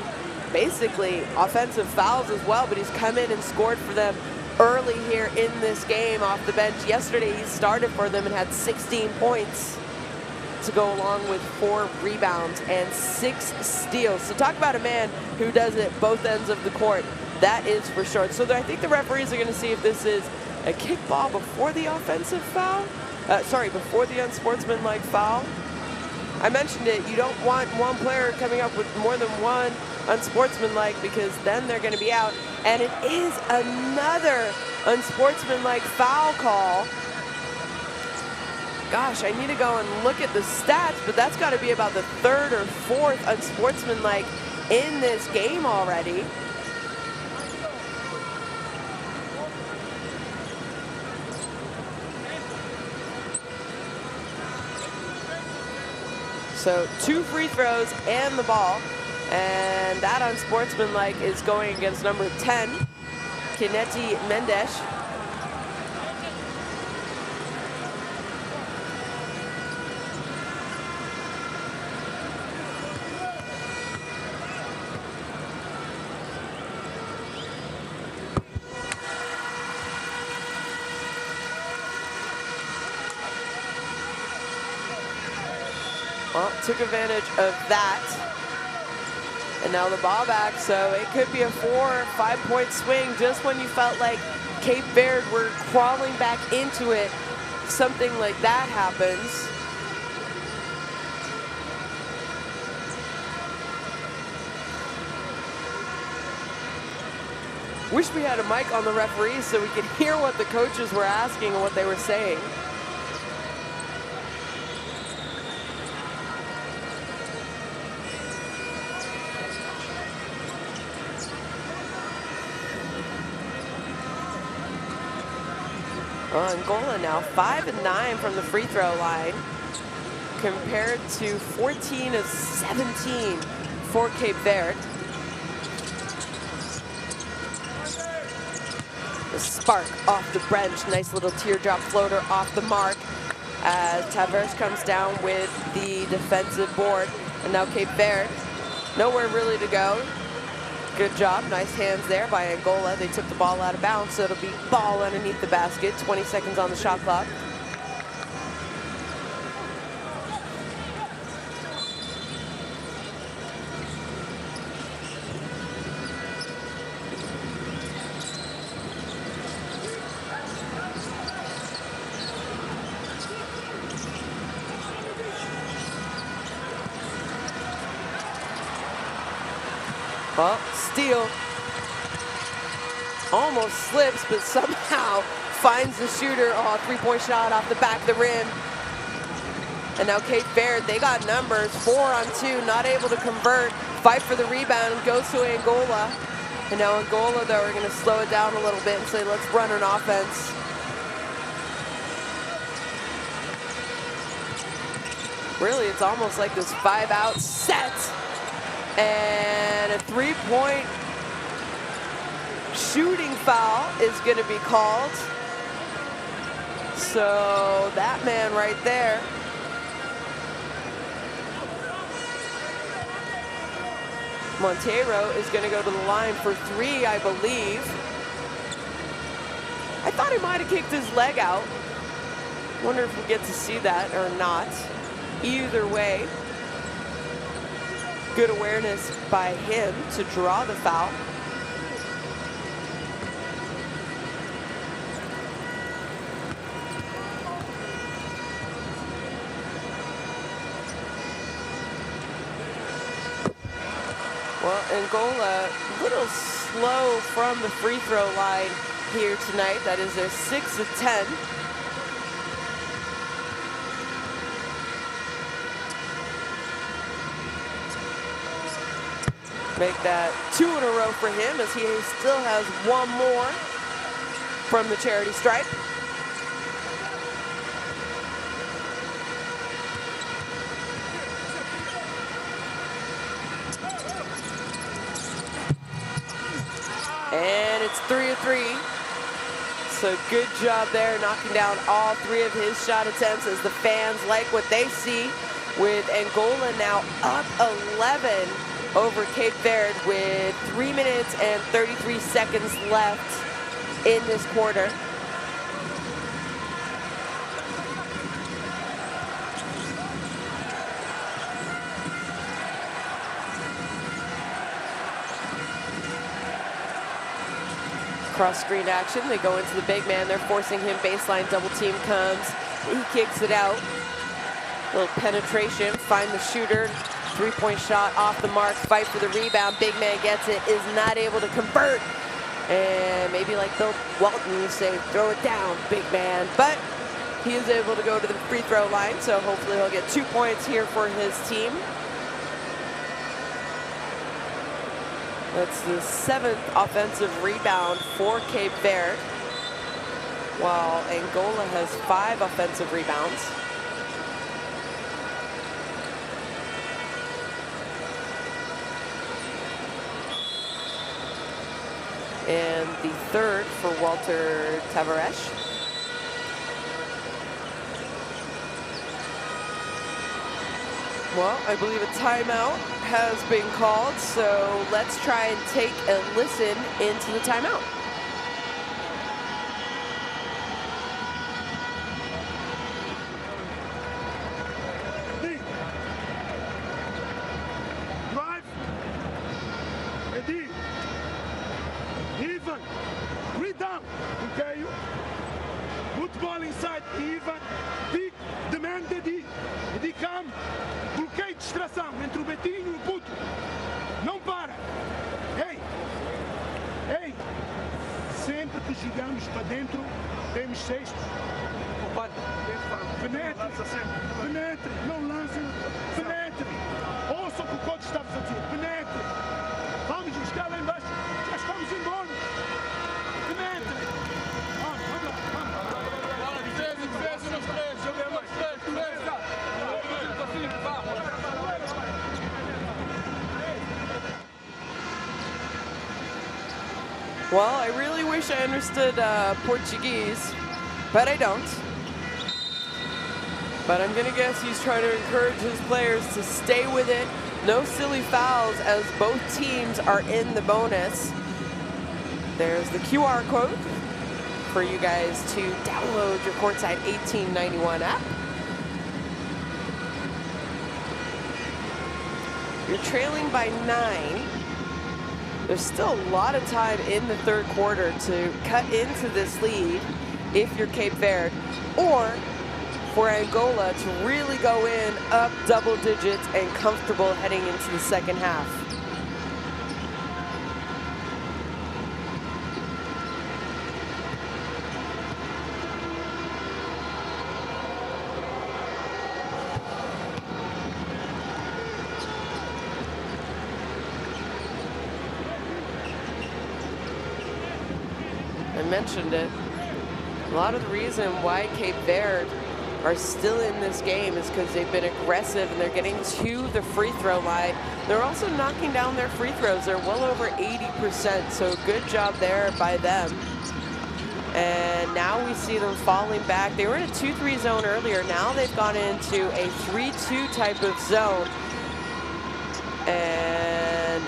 basically offensive fouls as well, but he's come in and scored for them early here in this game off the bench. Yesterday he started for them and had 16 points to go along with 4 rebounds and 6 steals. So talk about a man who does it both ends of the court. That is for sure. So I think the referees are going to see if this is a kickball before the offensive foul. Before the unsportsmanlike foul. I mentioned it. You don't want one player coming up with more than one unsportsmanlike, because then they're going to be out. And it is another unsportsmanlike foul call. Gosh, I need to go and look at the stats, but that's got to be about the 3rd or 4th unsportsmanlike in this game already. So 2 free throws and the ball, and that unsportsmanlike is going against number 10, Kineti Mendes. Well, took advantage of that. And now the ball back, so it could be a 4 or 5 point swing just when you felt like Cape Verde were crawling back into it. Something like that happens. Wish we had a mic on the referees so we could hear what the coaches were asking and what they were saying. Angola now 5 of 9 from the free throw line, compared to 14 of 17 for Cape Verde. The spark off the bench, nice little teardrop floater off the mark as Tavares comes down with the defensive board. And now Cape Verde, nowhere really to go. Good job, nice hands there by Angola. They took the ball out of bounds, so it'll be ball underneath the basket. 20 seconds on the shot clock. Well, steal. Almost slips, but somehow finds the shooter. Oh, 3-point shot off the back of the rim. And now Cape Verde, they got numbers. 4 on 2, not able to convert. Fight for the rebound, goes to Angola. And now Angola, though, are going to slow it down a little bit and say, let's run an offense. Really, it's almost like this 5-out set. And a 3-point shooting foul is going to be called. So that man right there. Monteiro is going to go to the line for 3, I believe. I thought he might have kicked his leg out. Wonder if we get to see that or not. Either way, good awareness by him to draw the foul. Well, Angola, a little slow from the free throw line here tonight. That is their 6 of 10. Make that 2 in a row for him, as he still has 1 more from the charity stripe. And it's 3 of 3. So good job there, knocking down all 3 of his shot attempts as the fans like what they see, with Angola now up 11 over Cape Verde with 3 minutes and 33 seconds left in this quarter. Cross screen action, they go into the big man, they're forcing him baseline, double team comes, he kicks it out. Little penetration, find the shooter, 3-point shot off the mark, fight for the rebound, big man gets it, is not able to convert. And maybe like Bill Walton, you say, throw it down, big man. But he is able to go to the free throw line, so hopefully he'll get 2 points here for his team. That's the 7th offensive rebound for Cape Verde, while Angola has 5 offensive rebounds. And the 3rd for Walter Tavares. Well, I believe a timeout has been called, so let's try and take a listen into the timeout. Drive. Ready. Even. Read down. Okay. Put ball inside. Even. Pick. Demand Eddie. Eddie come. Bloqueio, distração entre o Betinho e o Puto. Não para. Ei. Ei. Sempre que jogamos para dentro, temos cestos. Penetre. Penetre. Não lance. Penetre. Ouça o que o coach está a fazer. Penetre. Vamos buscar lá embaixo. Já estamos em bônus. Penetre. Vamos lá. Vamos. Defesa nos 3. Joga mais. 3. Well, I really wish I understood Portuguese, but I don't. But I'm gonna guess he's trying to encourage his players to stay with it. No silly fouls as both teams are in the bonus. There's the QR code for you guys to download your Courtside 1891 app. You're trailing by 9. There's still a lot of time in the 3rd quarter to cut into this lead if you're Cape Verde, or for Angola to really go in up double digits and comfortable heading into the 2nd half. I mentioned it. A lot of the reason why Cape Verde are still in this game is because they've been aggressive and they're getting to the free throw line. They're also knocking down their free throws. They're well over 80%, so good job there by them. And now we see them falling back. They were in a 2-3 zone earlier. Now they've gone into a 3-2 type of zone and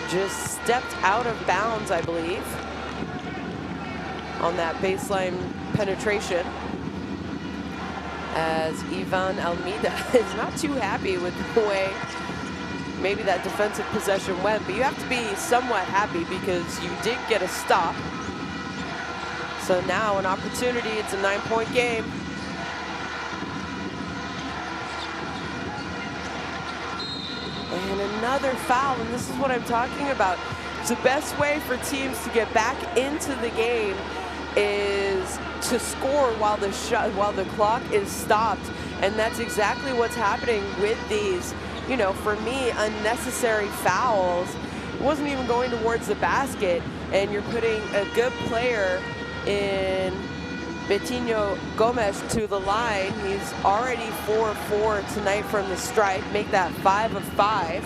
just stepped out of bounds, I believe, on that baseline penetration, as Ivan Almeida is not too happy with the way maybe that defensive possession went, but you have to be somewhat happy because you did get a stop. So now an opportunity, it's a 9-point game. And another foul, and this is what I'm talking about. It's the best way for teams to get back into the game is to score while the clock is stopped, and that's exactly what's happening with these, you know, for me, unnecessary fouls. It wasn't even going towards the basket, and you're putting a good player in Betinho Gomes to the line. He's already 4-4 tonight from the stripe, make that 5 of 5.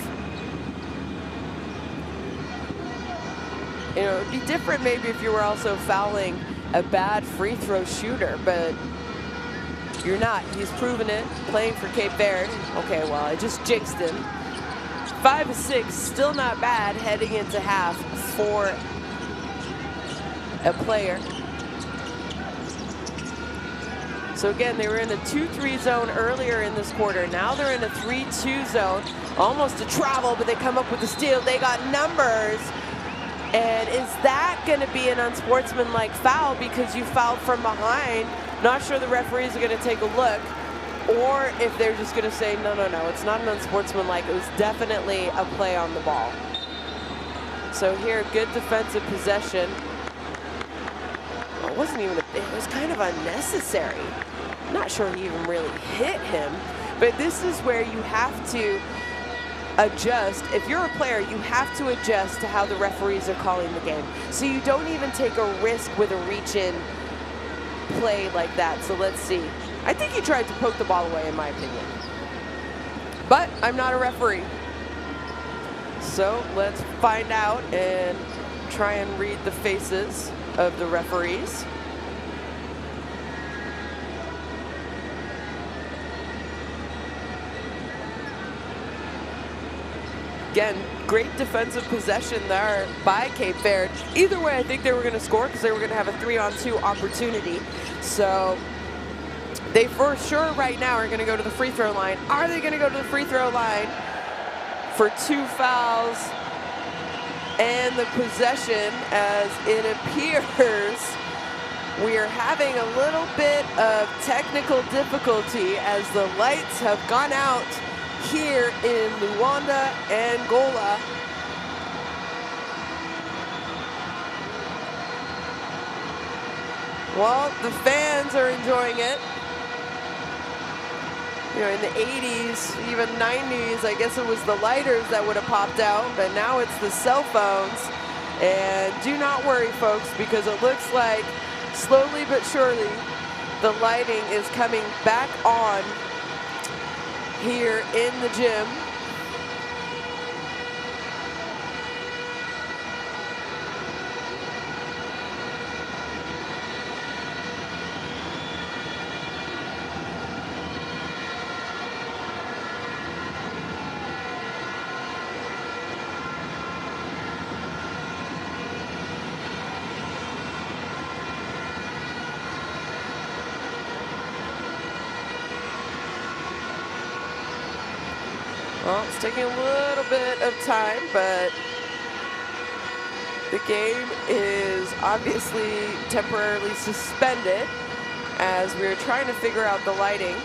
You know, it'd be different maybe if you were also fouling a bad free throw shooter, but you're not. He's proven it playing for Cape Verde. Okay, well, I just jinxed him. 5 of 6, still not bad heading into half for a player. So again, they were in a 2-3 zone earlier in this quarter. Now they're in a 3-2 zone. Almost a travel, but they come up with the steal. They got numbers. And is that going to be an unsportsmanlike foul because you fouled from behind? Not sure the referees are going to take a look. Or if they're just going to say, no, no, no, it's not an unsportsmanlike. It was definitely a play on the ball. So here, good defensive possession. Well, it wasn't even, it was kind of unnecessary. Not sure he even really hit him. But this is where you have to adjust. If you're a player, you have to adjust to how the referees are calling the game. So you don't even take a risk with a reach-in play like that. So let's see. I think he tried to poke the ball away, in my opinion. But I'm not a referee. So let's find out and try and read the faces of the referees. Again, great defensive possession there by Cape Verde. Either way, I think they were going to score because they were going to have a 3-on-2 opportunity. So they for sure right now are going to go to the free throw line. Are they going to go to the free throw line for 2 fouls and the possession, as it appears we are having a little bit of technical difficulty as the lights have gone out here in Luanda, Angola. Well, the fans are enjoying it. You know, in the 80s, even 90s, I guess it was the lighters that would have popped out, but now it's the cell phones. And do not worry, folks, because it looks like slowly but surely the lighting is coming back on here in the gym. Well, it's taking a little bit of time, but the game is obviously temporarily suspended as we're trying to figure out the lighting.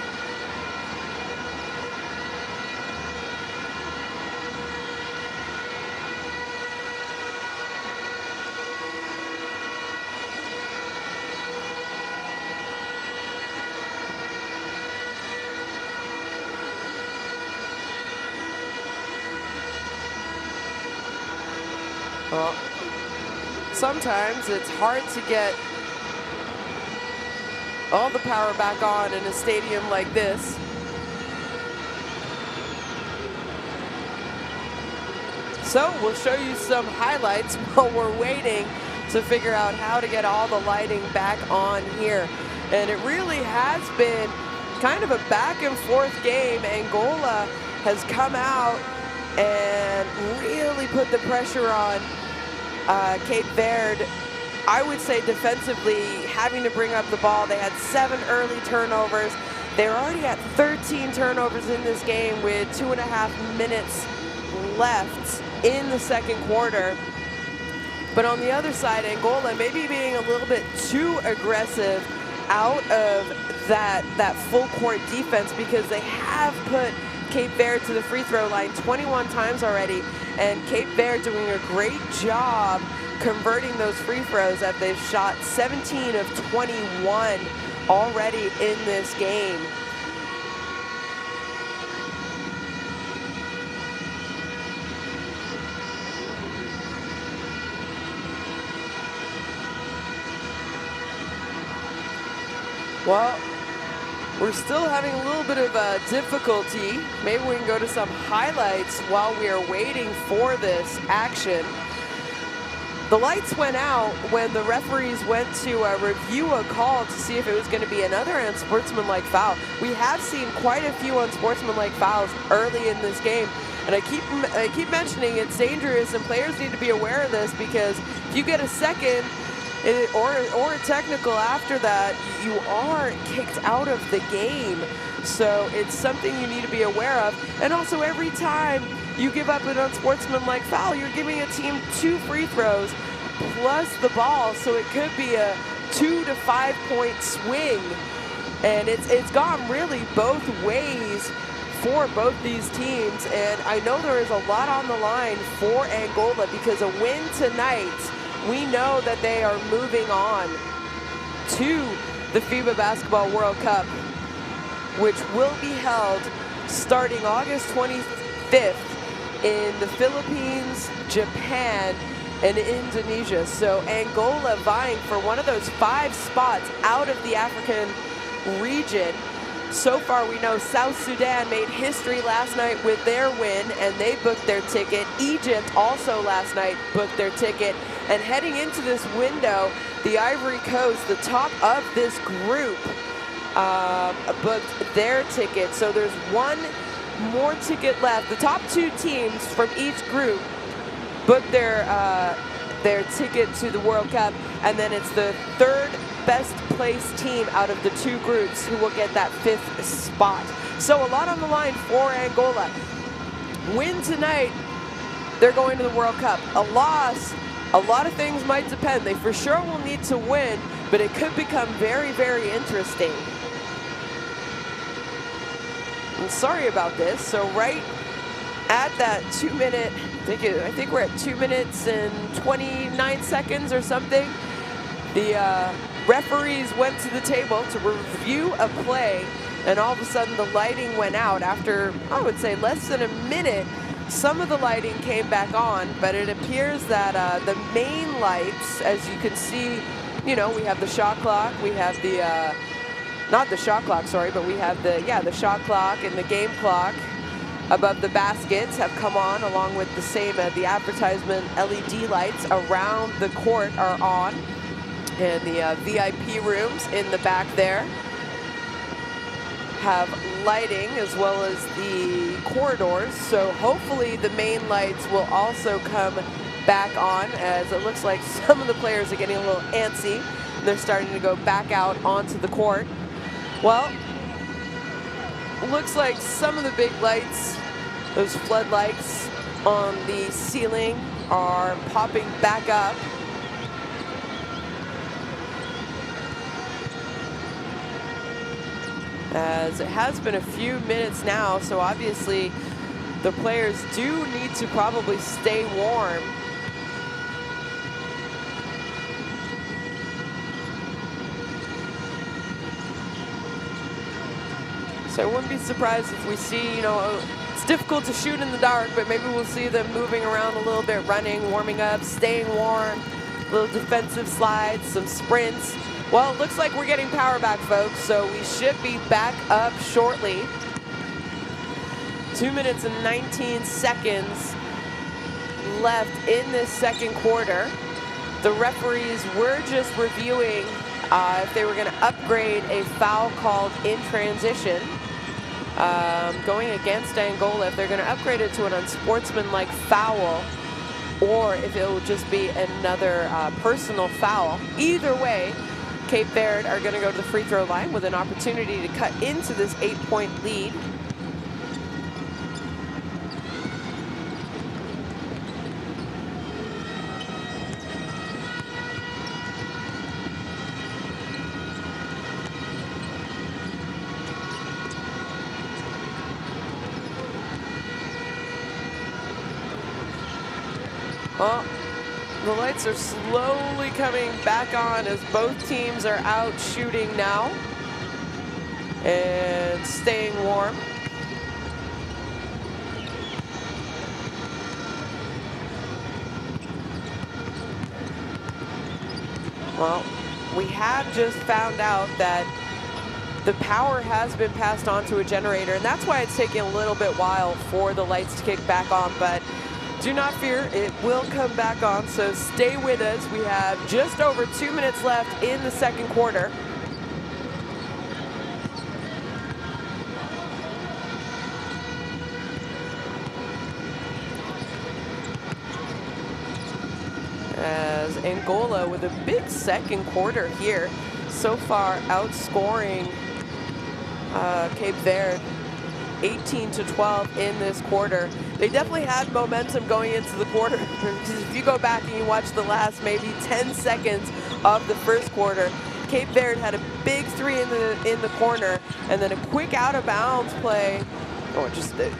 Well, sometimes it's hard to get all the power back on in a stadium like this. So we'll show you some highlights while we're waiting to figure out how to get all the lighting back on here. And it really has been kind of a back and forth game. Angola has come out and really put the pressure on Cape Verde. I would say defensively, having to bring up the ball. They had 7 early turnovers. They're already at 13 turnovers in this game with 2.5 minutes left in the second quarter. But on the other side, Angola maybe being a little bit too aggressive out of that full court defense, because they have put Cape Verde to the free throw line 21 times already, and Cape Verde doing a great job converting those free throws that they've shot 17 of 21 already in this game. Well, we're still having a little bit of difficulty. Maybe we can go to some highlights while we are waiting for this action. The lights went out when the referees went to review a call to see if it was going to be another unsportsmanlike foul. We have seen quite a few unsportsmanlike fouls early in this game, and I keep mentioning it's dangerous and players need to be aware of this, because if you get a second or a technical after that, you are kicked out of the game. So it's something you need to be aware of. And also, every time you give up an unsportsmanlike foul, you're giving a team 2 free throws plus the ball, so it could be a 2 to 5 point swing. And it's gone really both ways for both these teams, and I know there is a lot on the line for Angola, because a win tonight, we know that they are moving on to the FIBA Basketball World Cup, which will be held starting August 25th in the Philippines, Japan, and Indonesia. So Angola vying for one of those 5 spots out of the African region. So far, we know South Sudan made history last night with their win, and they booked their ticket. Egypt also last night booked their ticket. And heading into this window, the Ivory Coast, the top of this group, booked their ticket. So there's one more ticket left. The top 2 teams from each group booked their ticket to the World Cup, and then it's the 3rd best placed team out of the 2 groups who will get that 5th spot. So a lot on the line for Angola. Win tonight, they're going to the World Cup. A loss, a lot of things might depend. They for sure will need to win, but it could become very, very interesting. I'm sorry about this. So right at that 2-minute, I think we're at 2 minutes and 29 seconds or something, the referees went to the table to review a play, and all of a sudden the lighting went out. After, I would say, less than a minute, some of the lighting came back on, but it appears that the main lights, as you can see, you know, we have the shot clock, we have the, not the shot clock, sorry, but we have the, the shot clock and the game clock above the baskets have come on, along with the same, the advertisement LED lights around the court are on. And the VIP rooms in the back there have lighting, as well as the corridors. So hopefully the main lights will also come back on, as it looks like some of the players are getting a little antsy. And they're starting to go back out onto the court. Well, looks like some of the big lights, those floodlights on the ceiling, are popping back up. As it has been a few minutes now, so obviously the players do need to probably stay warm. So I wouldn't be surprised if we see, you know, it's difficult to shoot in the dark, but maybe we'll see them moving around a little bit, running, warming up, staying warm, little defensive slides, some sprints. Well, it looks like we're getting power back, folks, so we should be back up shortly. 2 minutes and 19 seconds left in this second quarter. The referees were just reviewing if they were going to upgrade a foul called in transition going against Angola, if they're going to upgrade it to an unsportsmanlike foul, or if it will just be another personal foul. Either way, Cape Verde are going to go to the free throw line with an opportunity to cut into this 8-point lead. Well, the lights are slowly coming back on as both teams are out shooting now and staying warm. Well, we have just found out that the power has been passed on to a generator, and that's why it's taking a little bit while for the lights to kick back on, but do not fear, it will come back on, so stay with us. We have just over 2 minutes left in the second quarter. As Angola with a big second quarter here, so far outscoring Cape Verde 18-12 in this quarter. They definitely had momentum going into the quarter, because if you go back and you watch the last maybe 10 seconds of the first quarter, Cape Verde had a big three in the corner, and then a quick out of bounds play. Or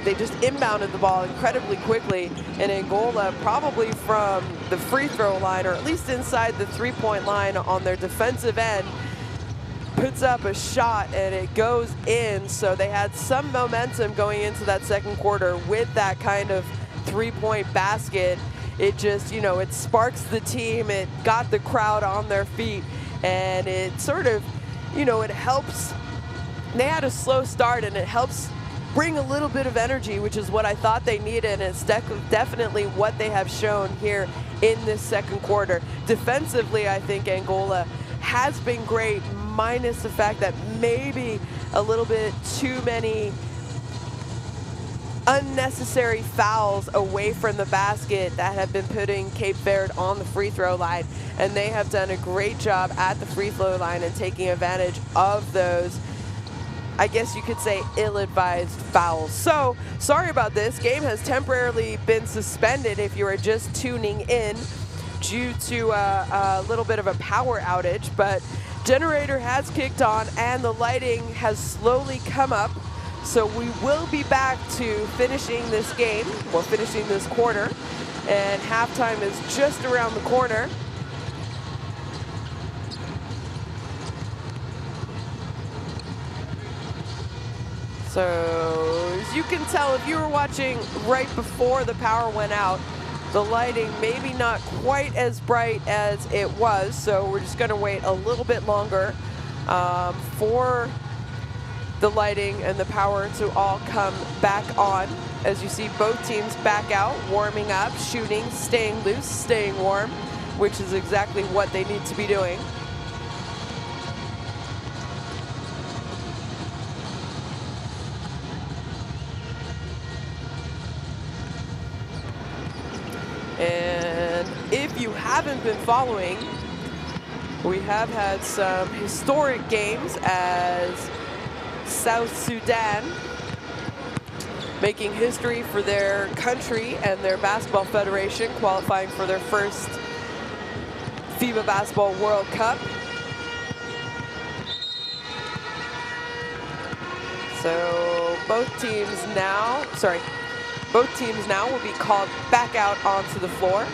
they just inbounded the ball incredibly quickly, and Angola, probably from the free throw line, or at least inside the three-point line on their defensive end, puts up a shot and it goes in. So they had some momentum going into that second quarter with that kind of three-point basket. It just, it sparks the team, it got the crowd on their feet, and it sort of, it helps. They had a slow start, and it helps bring a little bit of energy, which is what I thought they needed, and it's definitely what they have shown here in this second quarter. Defensively, I think Angola has been great, minus the fact that maybe a little bit too many unnecessary fouls away from the basket that have been putting Cape Verde on the free throw line, and they have done a great job at the free throw line and taking advantage of those, I guess you could say, ill-advised fouls. So, sorry about this. Game has temporarily been suspended if you are just tuning in due to a little bit of a power outage, but generator has kicked on and the lighting has slowly come up. So we will be back to finishing this game, or finishing this quarter, and halftime is just around the corner. So, as you can tell, if you were watching right before the power went out, the lighting maybe not quite as bright as it was, so we're just gonna wait a little bit longer for the lighting and the power to all come back on. As you see, both teams back out, warming up, shooting, staying loose, staying warm, which is exactly what they need to be doing. And if you haven't been following, we have had some historic games as South Sudan making history for their country and their basketball federation, qualifying for their first FIBA Basketball World Cup. So both teams now will be called back out onto the floor,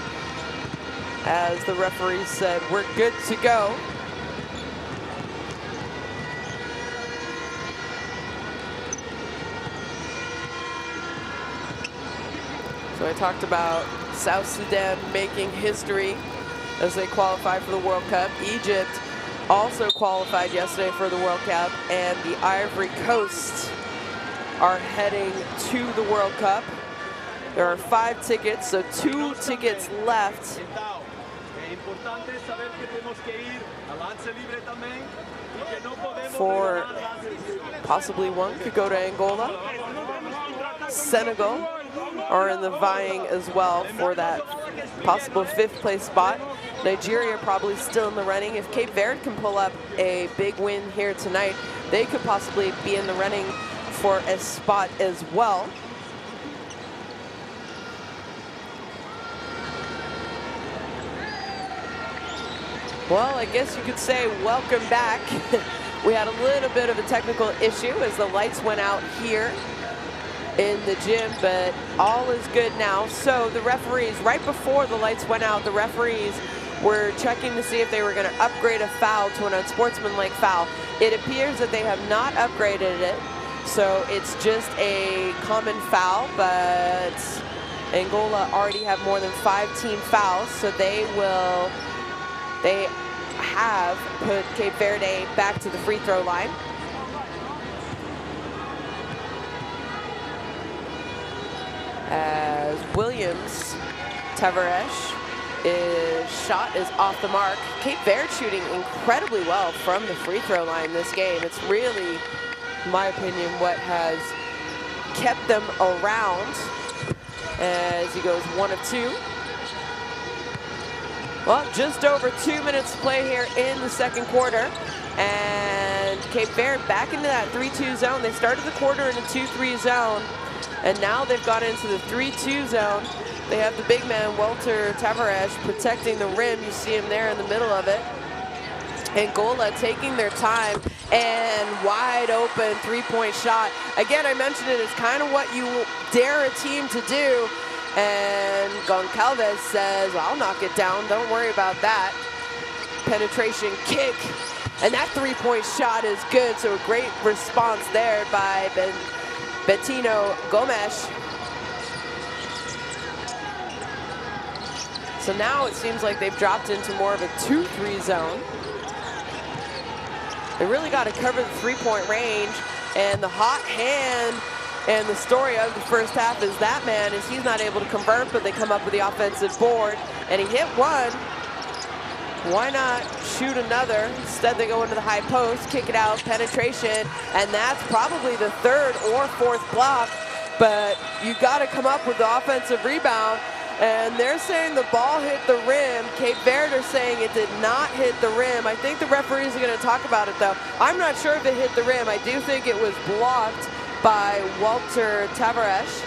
as the referee said, we're good to go. So I talked about South Sudan making history as they qualify for the World Cup. Egypt also qualified yesterday for the World Cup, and the Ivory Coast are heading to the World Cup. There are 5 tickets, so 2 tickets left. For possibly one could go to Angola. Senegal are in the vying as well for that possible 5th place spot. Nigeria probably still in the running. If Cape Verde can pull up a big win here tonight, they could possibly be in the running for a spot as well. Well, I guess you could say welcome back. We had a little bit of a technical issue as the lights went out here in the gym, but all is good now. So the referees, right before the lights went out, the referees were checking to see if they were going to upgrade a foul to an unsportsmanlike foul. It appears that they have not upgraded it, so it's just a common foul, but Angola already have more than 5 team fouls, so they have put Cape Verde back to the free throw line. As as Williams Tavares. His shot is off the mark. Cape Verde shooting incredibly well from the free throw line this game. It's really, in my opinion, what has kept them around as he goes 1 of 2. Well, just over 2 minutes to play here in the second quarter. And Cape Verde back into that 3-2 zone. They started the quarter in a 2-3 zone, and now they've got into the 3-2 zone. They have the big man, Walter Tavares, protecting the rim. You see him there in the middle of it. Angola taking their time, and wide open three-point shot. Again, I mentioned it is kind of what you dare a team to do. And Goncalves says, I'll knock it down, don't worry about that. Penetration kick, and that three-point shot is good, so a great response there by Bettino Gomes. So now it seems like they've dropped into more of a 2-3 zone. They really got to cover the three-point range, and the hot hand and the story of the first half is that man is he's not able to convert, but they come up with the offensive board, and he hit one. Why not shoot another? Instead they go into the high post, kick it out, penetration, and that's probably the third or fourth block, but you got to come up with the offensive rebound. And they're saying the ball hit the rim. Cape Verde are saying it did not hit the rim. I think the referees are going to talk about it, though. I'm not sure if it hit the rim. I do think it was blocked by Walter Tavares.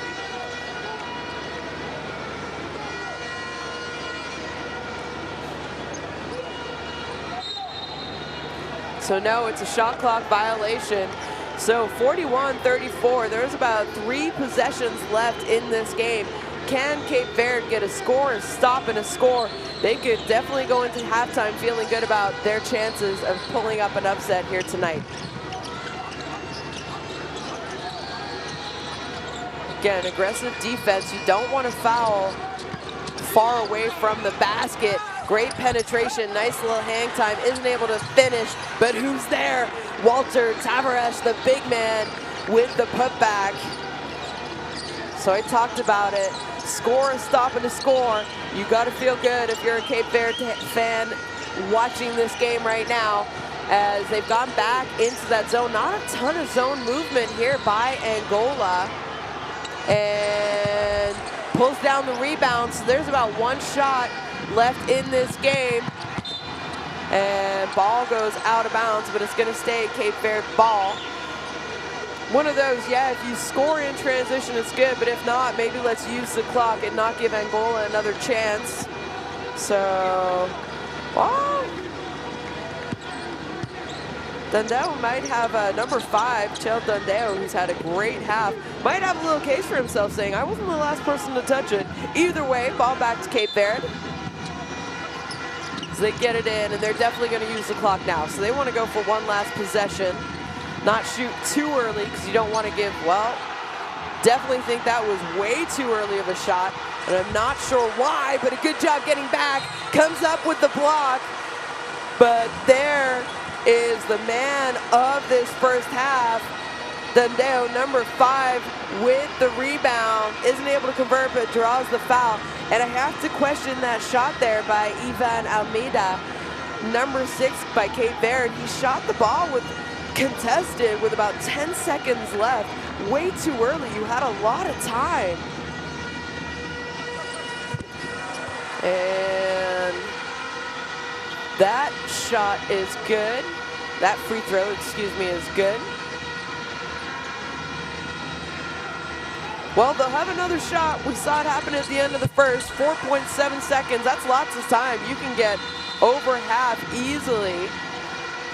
So no, it's a shot clock violation. So 41-34, there's about 3 possessions left in this game. Can Cape Verde get a score, a stop, and a score? They could definitely go into halftime feeling good about their chances of pulling up an upset here tonight. Again, aggressive defense. You don't want to foul far away from the basket. Great penetration, nice little hang time, isn't able to finish, but who's there? Walter Tavares, the big man, with the putback. So I talked about it. Score, stop, and a score. You got to feel good if you're a Cape Verde fan watching this game right now, as they've gone back into that zone. Not a ton of zone movement here by Angola. And pulls down the rebound, so there's about 1 shot left in this game. And ball goes out of bounds, but it's going to stay Cape Verde ball. One of those, yeah, if you score in transition, it's good, but if not, maybe let's use the clock and not give Angola another chance. So, well, Dundeo might have number 5, Chel Dundeo, who's had a great half, might have a little case for himself saying, I wasn't the last person to touch it. Either way, ball back to Cape Verde. So they get it in, and they're definitely going to use the clock now. So they want to go for one last possession. Not shoot too early, because you don't want to give, well, definitely think that was way too early of a shot, and I'm not sure why, but a good job getting back, comes up with the block, but there is the man of this first half, Dundeo, number 5, with the rebound, isn't able to convert, but draws the foul, and I have to question that shot there by Ivan Almeida, number 6 by Cape Verde. He shot the ball with contested with about 10 seconds left. Way too early. You had a lot of time. And that shot is good. That free throw, excuse me, is good. Well, they'll have another shot. We saw it happen at the end of the first. 4.7 seconds. That's lots of time. You can get over half easily.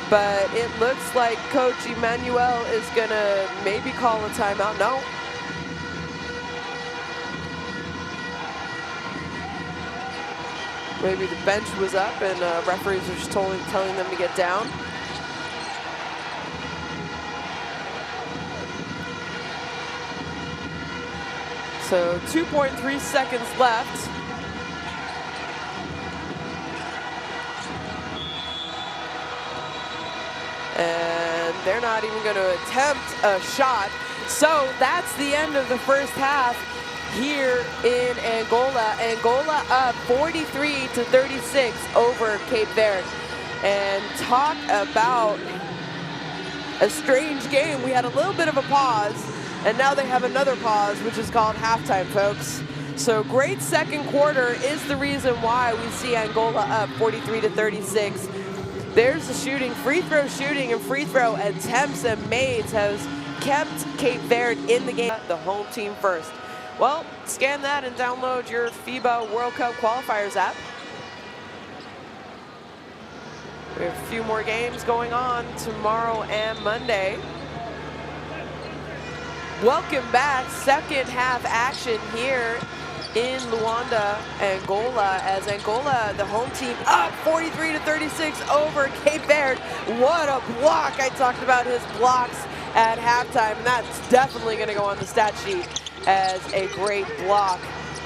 But it looks like Coach Emmanuel is going to maybe call a timeout. No. Maybe the bench was up and referees are just telling them to get down. So 2.3 seconds left. And they're not even going to attempt a shot. So that's the end of the first half here in Angola. Angola up 43-36 over Cape Verde. And talk about a strange game. We had a little bit of a pause, and now they have another pause, which is called halftime, folks. So great second quarter is the reason why we see Angola up 43-36. There's the shooting, free throw shooting and free throw attempts and mades has kept Cape Verde in the game. The home team first. Well, scan that and download your FIBA World Cup Qualifiers app. We have a few more games going on tomorrow and Monday. Welcome back, second half action here in Luanda, Angola, as Angola, the home team, up 43-36 over Cape Verde. What a block. I talked about his blocks at halftime, and that's definitely going to go on the stat sheet as a great block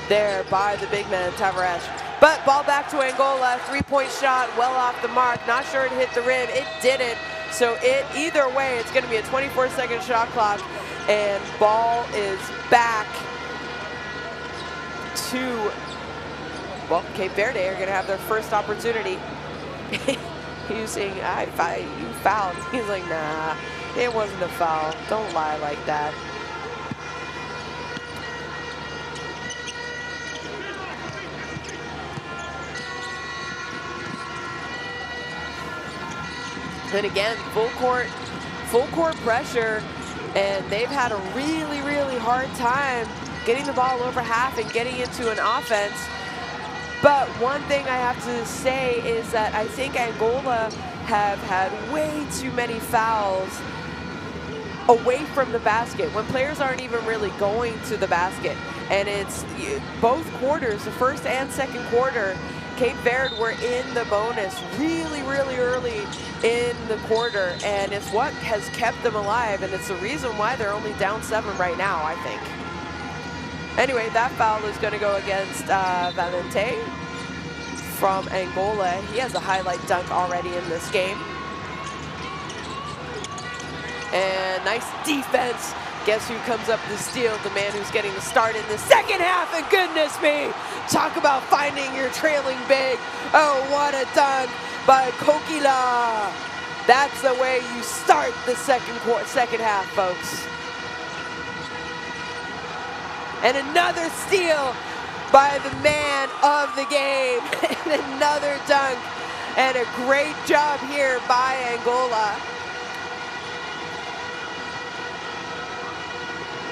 there by the big man, Tavares. But ball back to Angola, three-point shot, well off the mark. Not sure it hit the rim. It didn't. So either way, it's going to be a 24-second shot clock, and ball is back to, well, Cape Verde are going to have their first opportunity. He's saying, you fouled. He's like, nah, it wasn't a foul. Don't lie like that. And again, full court pressure, and they've had a really, really hard time getting the ball over half and getting into an offense. But one thing I have to say is that I think Angola have had way too many fouls away from the basket when players aren't even really going to the basket. And it's both quarters, the first and second quarter, Cape Verde were in the bonus really, really early in the quarter, and it's what has kept them alive, and it's the reason why they're only down 7 right now, I think. Anyway, that foul is going to go against Valente from Angola. He has a highlight dunk already in this game. And nice defense. Guess who comes up to steal? The man who's getting the start in the second half, and goodness me, talk about finding your trailing big. Oh, what a dunk by Kokila. That's the way you start the second half, folks. And another steal by the man of the game. And another dunk. And a great job here by Angola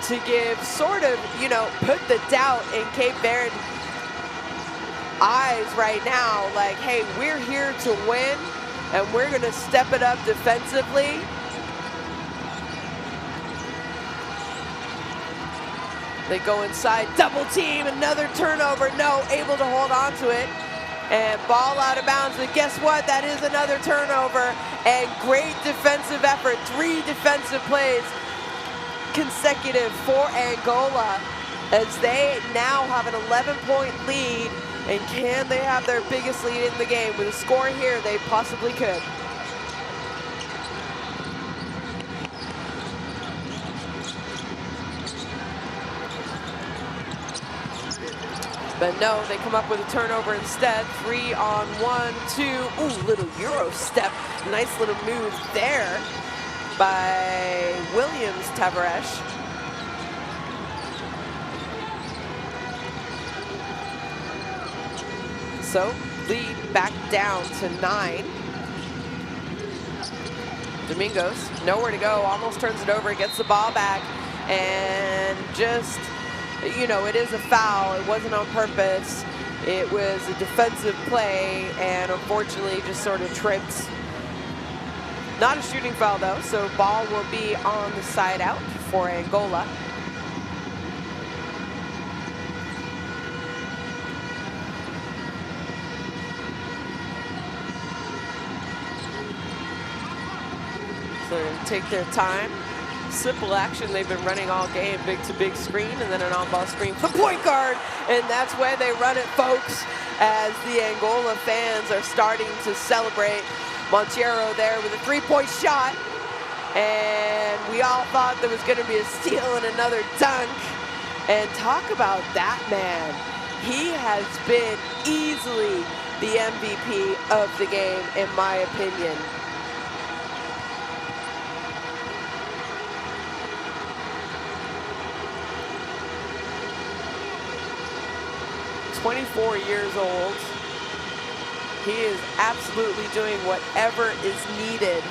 to give sort of, put the doubt in Cape Verde eyes right now, like, hey, we're here to win, and we're going to step it up defensively. They go inside, double team, another turnover, no, able to hold on to it, and ball out of bounds, but guess what, that is another turnover, and great defensive effort, 3 defensive plays consecutive for Angola, as they now have an 11-point lead. And can they have their biggest lead in the game? With a score here, they possibly could. But no, they come up with a turnover instead. 3 on 1, 2. Ooh, little Euro step. Nice little move there by Williams Tavares. So lead back down to 9. Domingos, nowhere to go, almost turns it over, gets the ball back, and just, it is a foul. It wasn't on purpose. It was a defensive play, and unfortunately just sort of tripped. Not a shooting foul though, so ball will be on the side out for Angola. So they're going to take their time. Simple action they've been running all game, big to big screen, and then an on-ball screen for the point guard. And that's where they run it, folks, as the Angola fans are starting to celebrate. Monteiro there with a 3-point shot. And we all thought there was going to be a steal and another dunk. And talk about that man. He has been easily the MVP of the game, in my opinion. "24 years old. He is absolutely doing whatever is needed."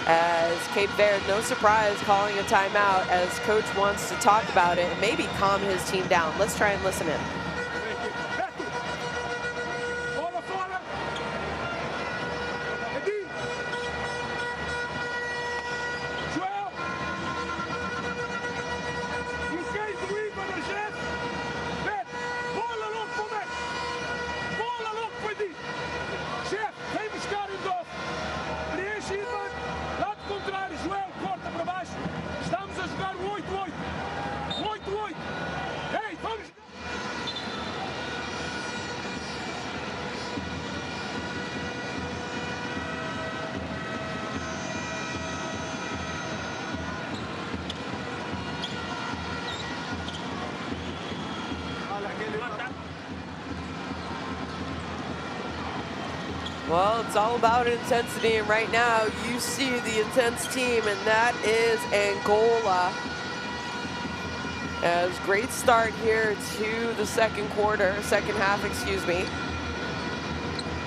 As Cape Verde, no surprise, calling a timeout as coach wants to talk about it and maybe calm his team down. Let's try and listen in. Well, it's all about intensity, and right now you see the intense team, and that is Angola. As great start here to the second half, excuse me.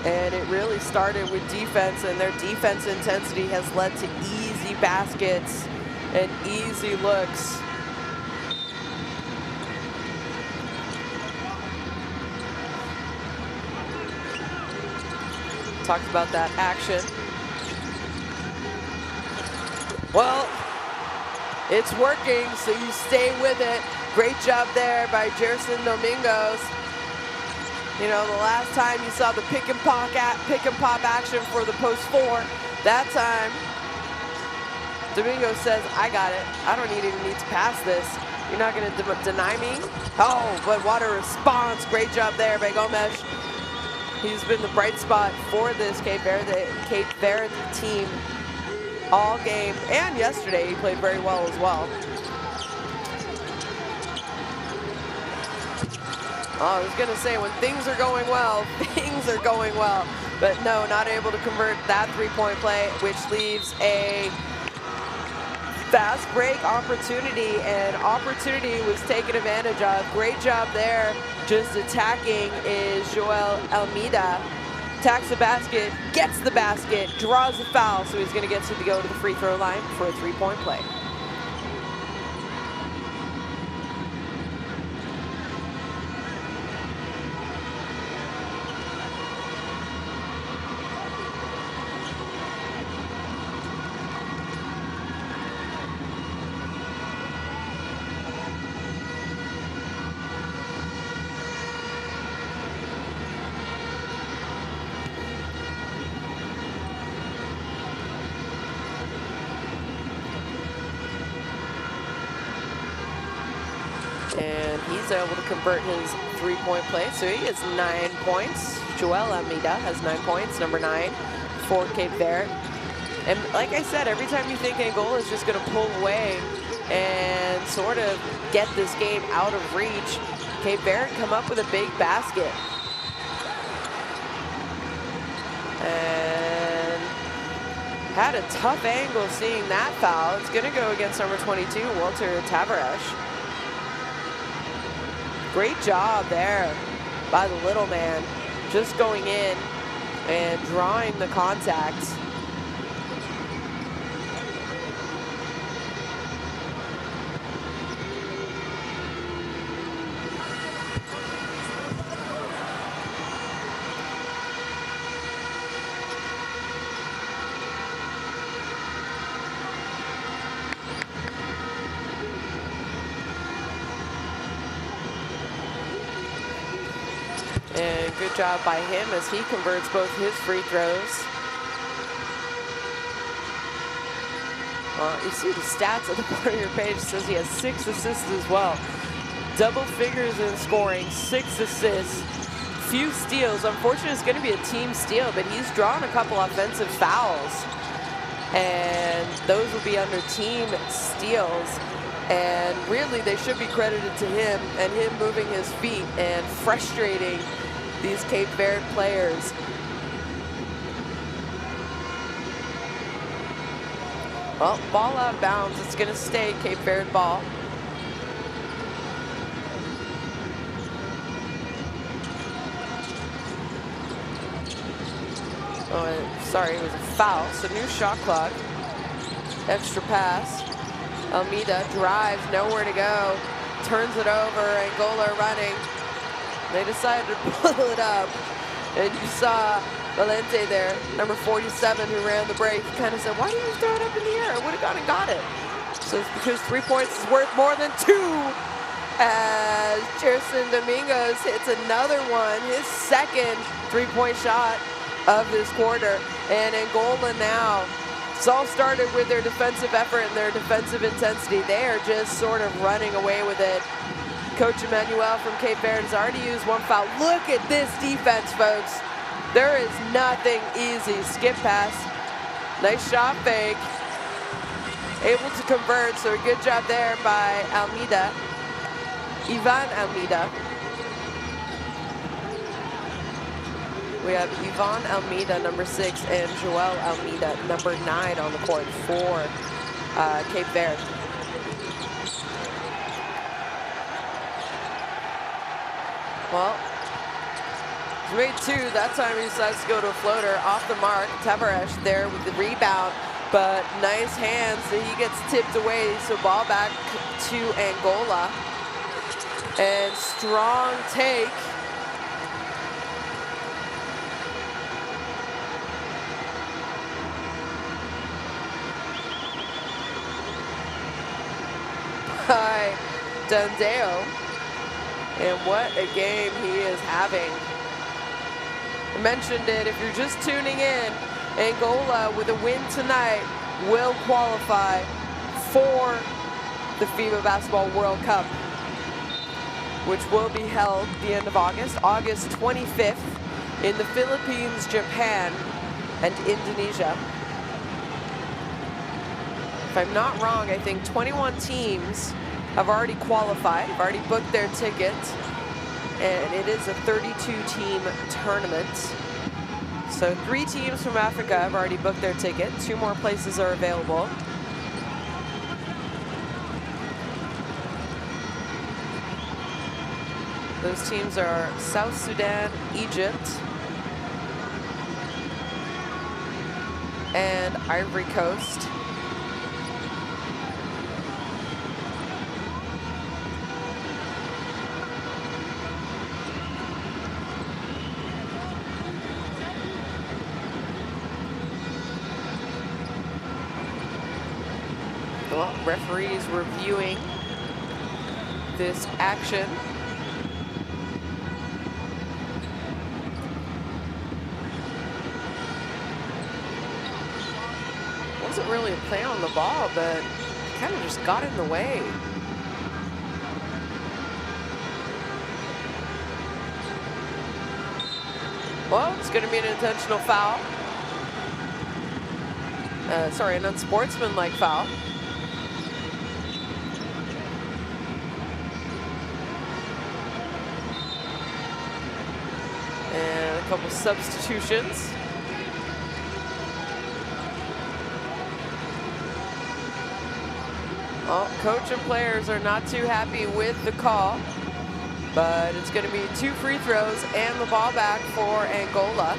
And it really started with defense, and their defense intensity has led to easy baskets and easy looks. Talked about that action. Well, it's working, so you stay with it. Great job there by Gerson Domingos. You know, the last time you saw the pick and pop action for the post 4, that time Domingos says, "I got it. I don't even need to pass this. You're not going to deny me." Oh, but what a response. Great job there by Gomes. He's been the bright spot for this Cape Verde team all game, and yesterday he played very well as well. Oh, I was gonna say, when things are going well, things are going well. But no, not able to convert that three-point play, which leaves a fast break opportunity, and opportunity was taken advantage of. Great job there. Just attacking is Joel Almeida. Attacks the basket, gets the basket, draws the foul, so he's going to get to go to the free throw line for a three-point play. And he's able to convert his three-point play, so he has 9 points. Joel Almeida has 9 points, number 9 for Cape Verde. And like I said, every time you think Angola is just going to pull away and sort of get this game out of reach, Cape Verde come up with a big basket. And had a tough angle seeing that foul. It's going to go against number 22, Walter Tavares. Great job there by the little man, just going in and drawing the contact. And good job by him as he converts both his free throws. You see the stats at the bottom of your page. It says he has 6 assists as well. Double figures in scoring, 6 assists, few steals. Unfortunately, it's going to be a team steal, but he's drawn a couple offensive fouls. And those will be under team steals. And really, they should be credited to him and him moving his feet and frustrating these Cape Verde players. Well, ball out of bounds. It's going to stay Cape Verde ball. Oh, sorry, it was a foul. So new shot clock. Extra pass. Almeida drives, nowhere to go. Turns it over. Angola running. They decided to pull it up. And you saw Valente there, number 47, who ran the break, kind of said, why didn't you throw it up in the air? I would have gone and got it. So it's because 3 points is worth more than 2. As Jerson Domingos hits another one, his second 3-point shot of this quarter. And Angola now, it's all started with their defensive effort and their defensive intensity. They are just sort of running away with it. Coach Emmanuel from Cape Verde has already used 1 foul. Look at this defense, folks. There is nothing easy. Skip pass. Nice shot fake. Able to convert, so a good job there by Almeida. Ivan Almeida. We have Ivan Almeida, number 6, and Joel Almeida, number 9 on the court for Cape Verde. Well, he's made 2. That time he decides to go to a floater off the mark. Tavares there with the rebound, but nice hands. So he gets tipped away, so ball back to Angola. And strong take. By Dundeo. And what a game he is having. I mentioned it, if you're just tuning in, Angola with a win tonight will qualify for the FIBA Basketball World Cup, which will be held the end of August 25th in the Philippines, Japan, and Indonesia. If I'm not wrong, I think 21 teams have already qualified, have already booked their ticket, and it is a 32-team tournament. So 3 teams from Africa have already booked their ticket. 2 more places are available. Those teams are South Sudan, Egypt, and Ivory Coast. Well, referees reviewing this action. Wasn't really a play on the ball, but kind of just got in the way. Well, it's going to be an intentional foul. Sorry, an unsportsmanlike foul. And a couple substitutions. Well, coach and players are not too happy with the call, but it's going to be 2 free throws and the ball back for Angola.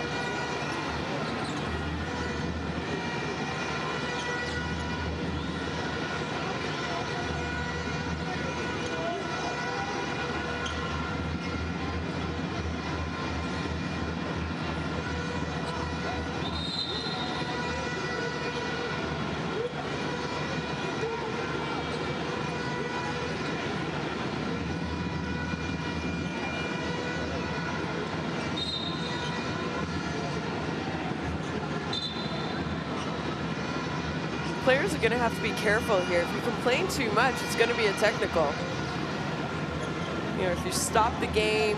Players are going to have to be careful here. If you complain too much, it's going to be a technical. You know, if you stop the game,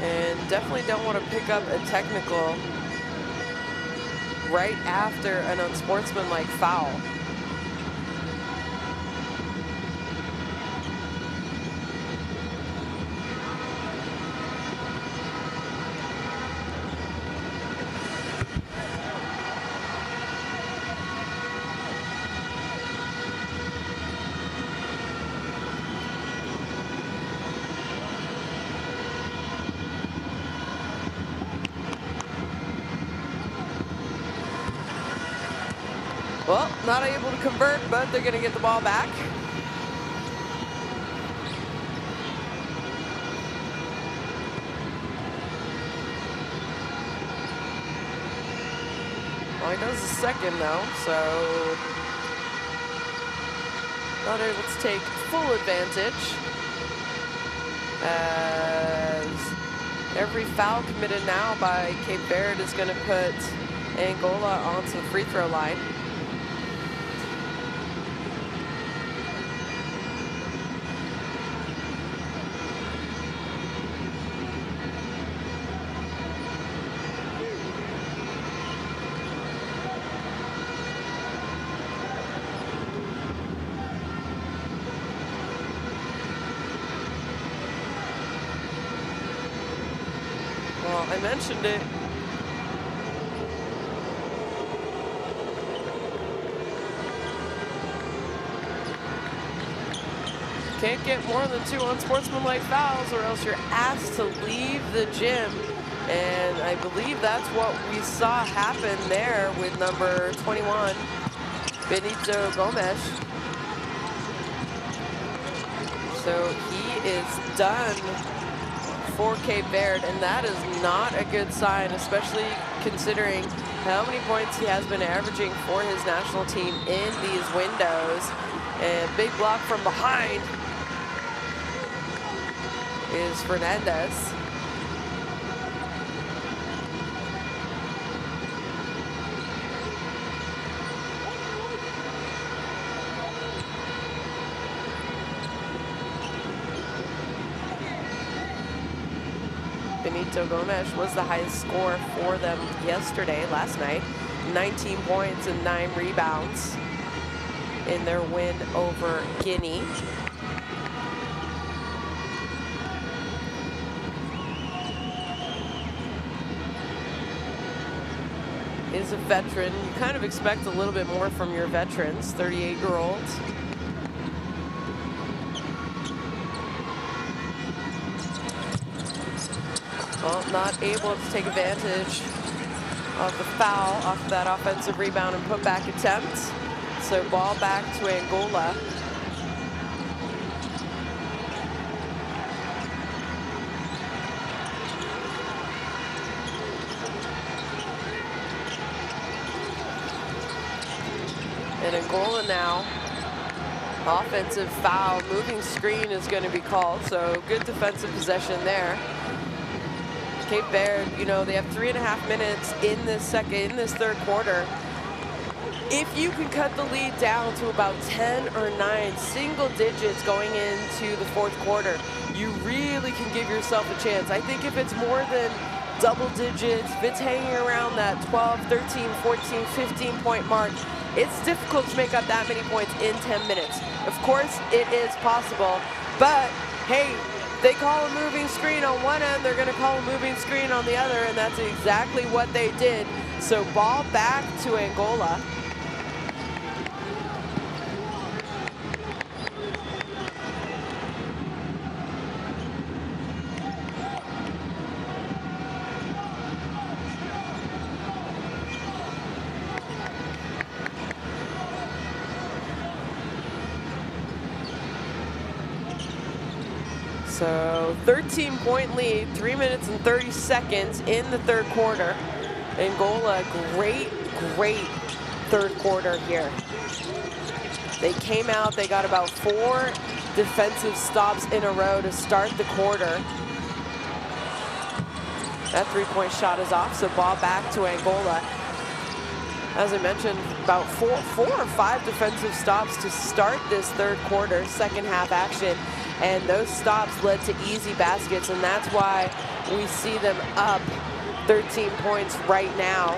and definitely don't want to pick up a technical right after an unsportsmanlike foul. Well, not able to convert, but they're going to get the ball back. Well, he does the second, though, so not able to take full advantage, as every foul committed now by Cape Verde is going to put Angola onto the free throw line. Well, I mentioned it. Can't get more than 2 unsportsmanlike fouls or else you're asked to leave the gym. And I believe that's what we saw happen there with number 21, Benito Gomes. So he is done for Cape Verde, and that is not a good sign, especially considering how many points he has been averaging for his national team in these windows. And big block from behind is Fernandez. Benito Gomes was the highest scorer for them last night. 19 points and 9 rebounds in their win over Guinea. Is a veteran. You kind of expect a little bit more from your veterans, 38-year-olds. Well, not able to take advantage of the foul off of that offensive rebound and putback attempt. So ball back to Angola. And Angola now, offensive foul, moving screen is going to be called, so good defensive possession there. Cape Verde, you know, they have 3.5 minutes in this third quarter. If you can cut the lead down to about 10 or 9 single digits going into the fourth quarter, you really can give yourself a chance. I think if it's more than double digits, if it's hanging around that 12, 13, 14, 15 point mark, it's difficult to make up that many points in 10 minutes. Of course, it is possible, but hey, they call a moving screen on one end, they're going to call a moving screen on the other, and that's exactly what they did. So ball back to Angola. So 13-point lead, 3 minutes and 30 seconds in the third quarter. Angola, great third quarter here. They came out, they got about 4 defensive stops in a row to start the quarter. That 3-point shot is off, so ball back to Angola. As I mentioned, about 4 or 5 defensive stops to start this third quarter, second half action. And those stops led to easy baskets, and that's why we see them up 13 points right now.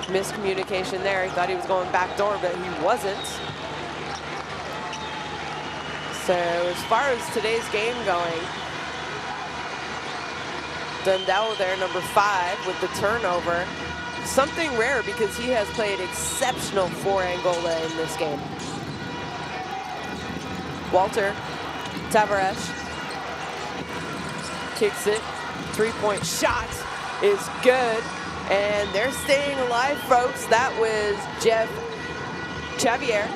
Miscommunication there. He thought he was going back door, but he wasn't. So as far as today's game going, Dundao there, number 5, with the turnover. Something rare because he has played exceptional for Angola in this game. Walter Tavares kicks it. 3-point shot is good. And they're staying alive, folks. That was Jeff Xavier.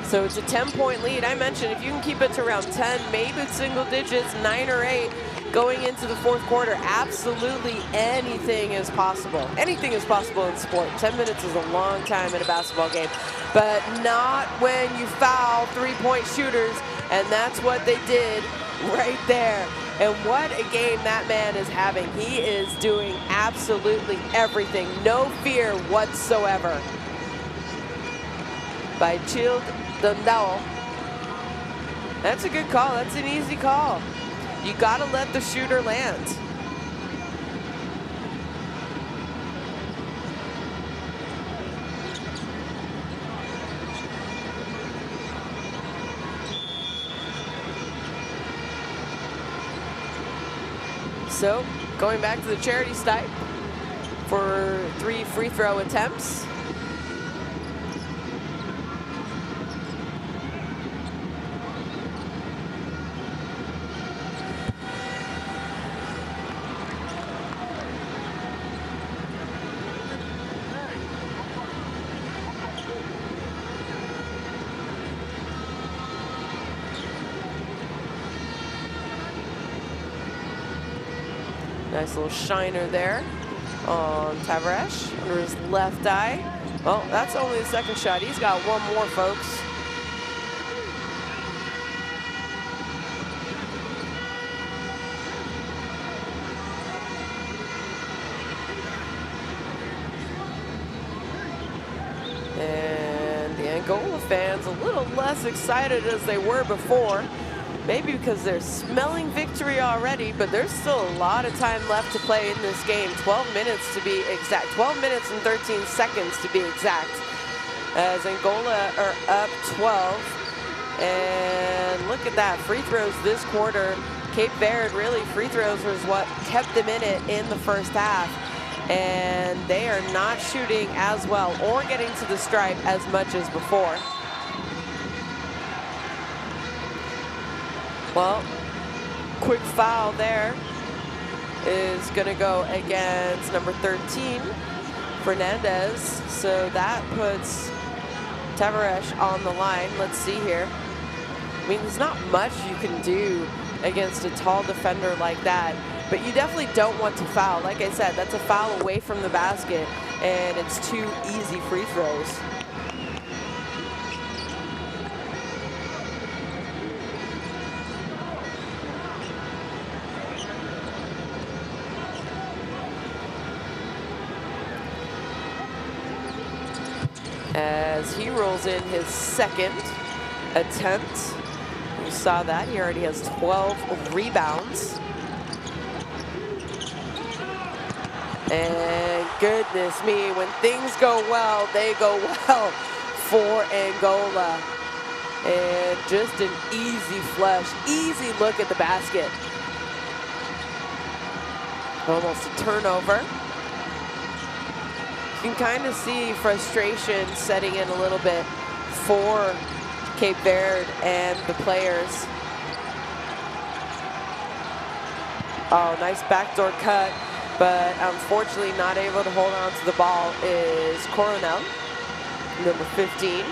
So it's a 10-point lead. I mentioned if you can keep it to around 10, maybe single digits, 9 or 8, going into the 4th quarter, absolutely anything is possible. Anything is possible in sport. 10 minutes is a long time in a basketball game, but not when you foul 3-point shooters, and that's what they did right there. And what a game that man is having. He is doing absolutely everything. No fear whatsoever by Child Dundao. That's a good call. That's an easy call. You got to let the shooter land. So, going back to the charity stripe for 3 free throw attempts. Nice little shiner there on Tavares under his left eye. Well, that's only the 2nd shot. He's got 1 more, folks. And the Angola fans a little less excited as they were before. Maybe because they're smelling victory already, but there's still a lot of time left to play in this game. 12 minutes to be exact. 12 minutes and 13 seconds to be exact. As Angola are up 12. And look at that, free throws this quarter. Cape Verde, really, free throws was what kept them in it in the first half. And they are not shooting as well or getting to the stripe as much as before. Well, quick foul there is going to go against number 13, Fernandez. So that puts Tavares on the line. Let's see here. I mean, there's not much you can do against a tall defender like that, but you definitely don't want to foul. Like I said, that's a foul away from the basket, and it's 2 easy free throws. As he rolls in his 2nd attempt. You saw that. He already has 12 rebounds. And goodness me, when things go well, they go well for Angola. And just an easy flush, easy look at the basket. Almost a turnover. You can kind of see frustration setting in a little bit for Cape Verde and the players. Oh, nice backdoor cut, but unfortunately not able to hold on to the ball is Coronel, number 15.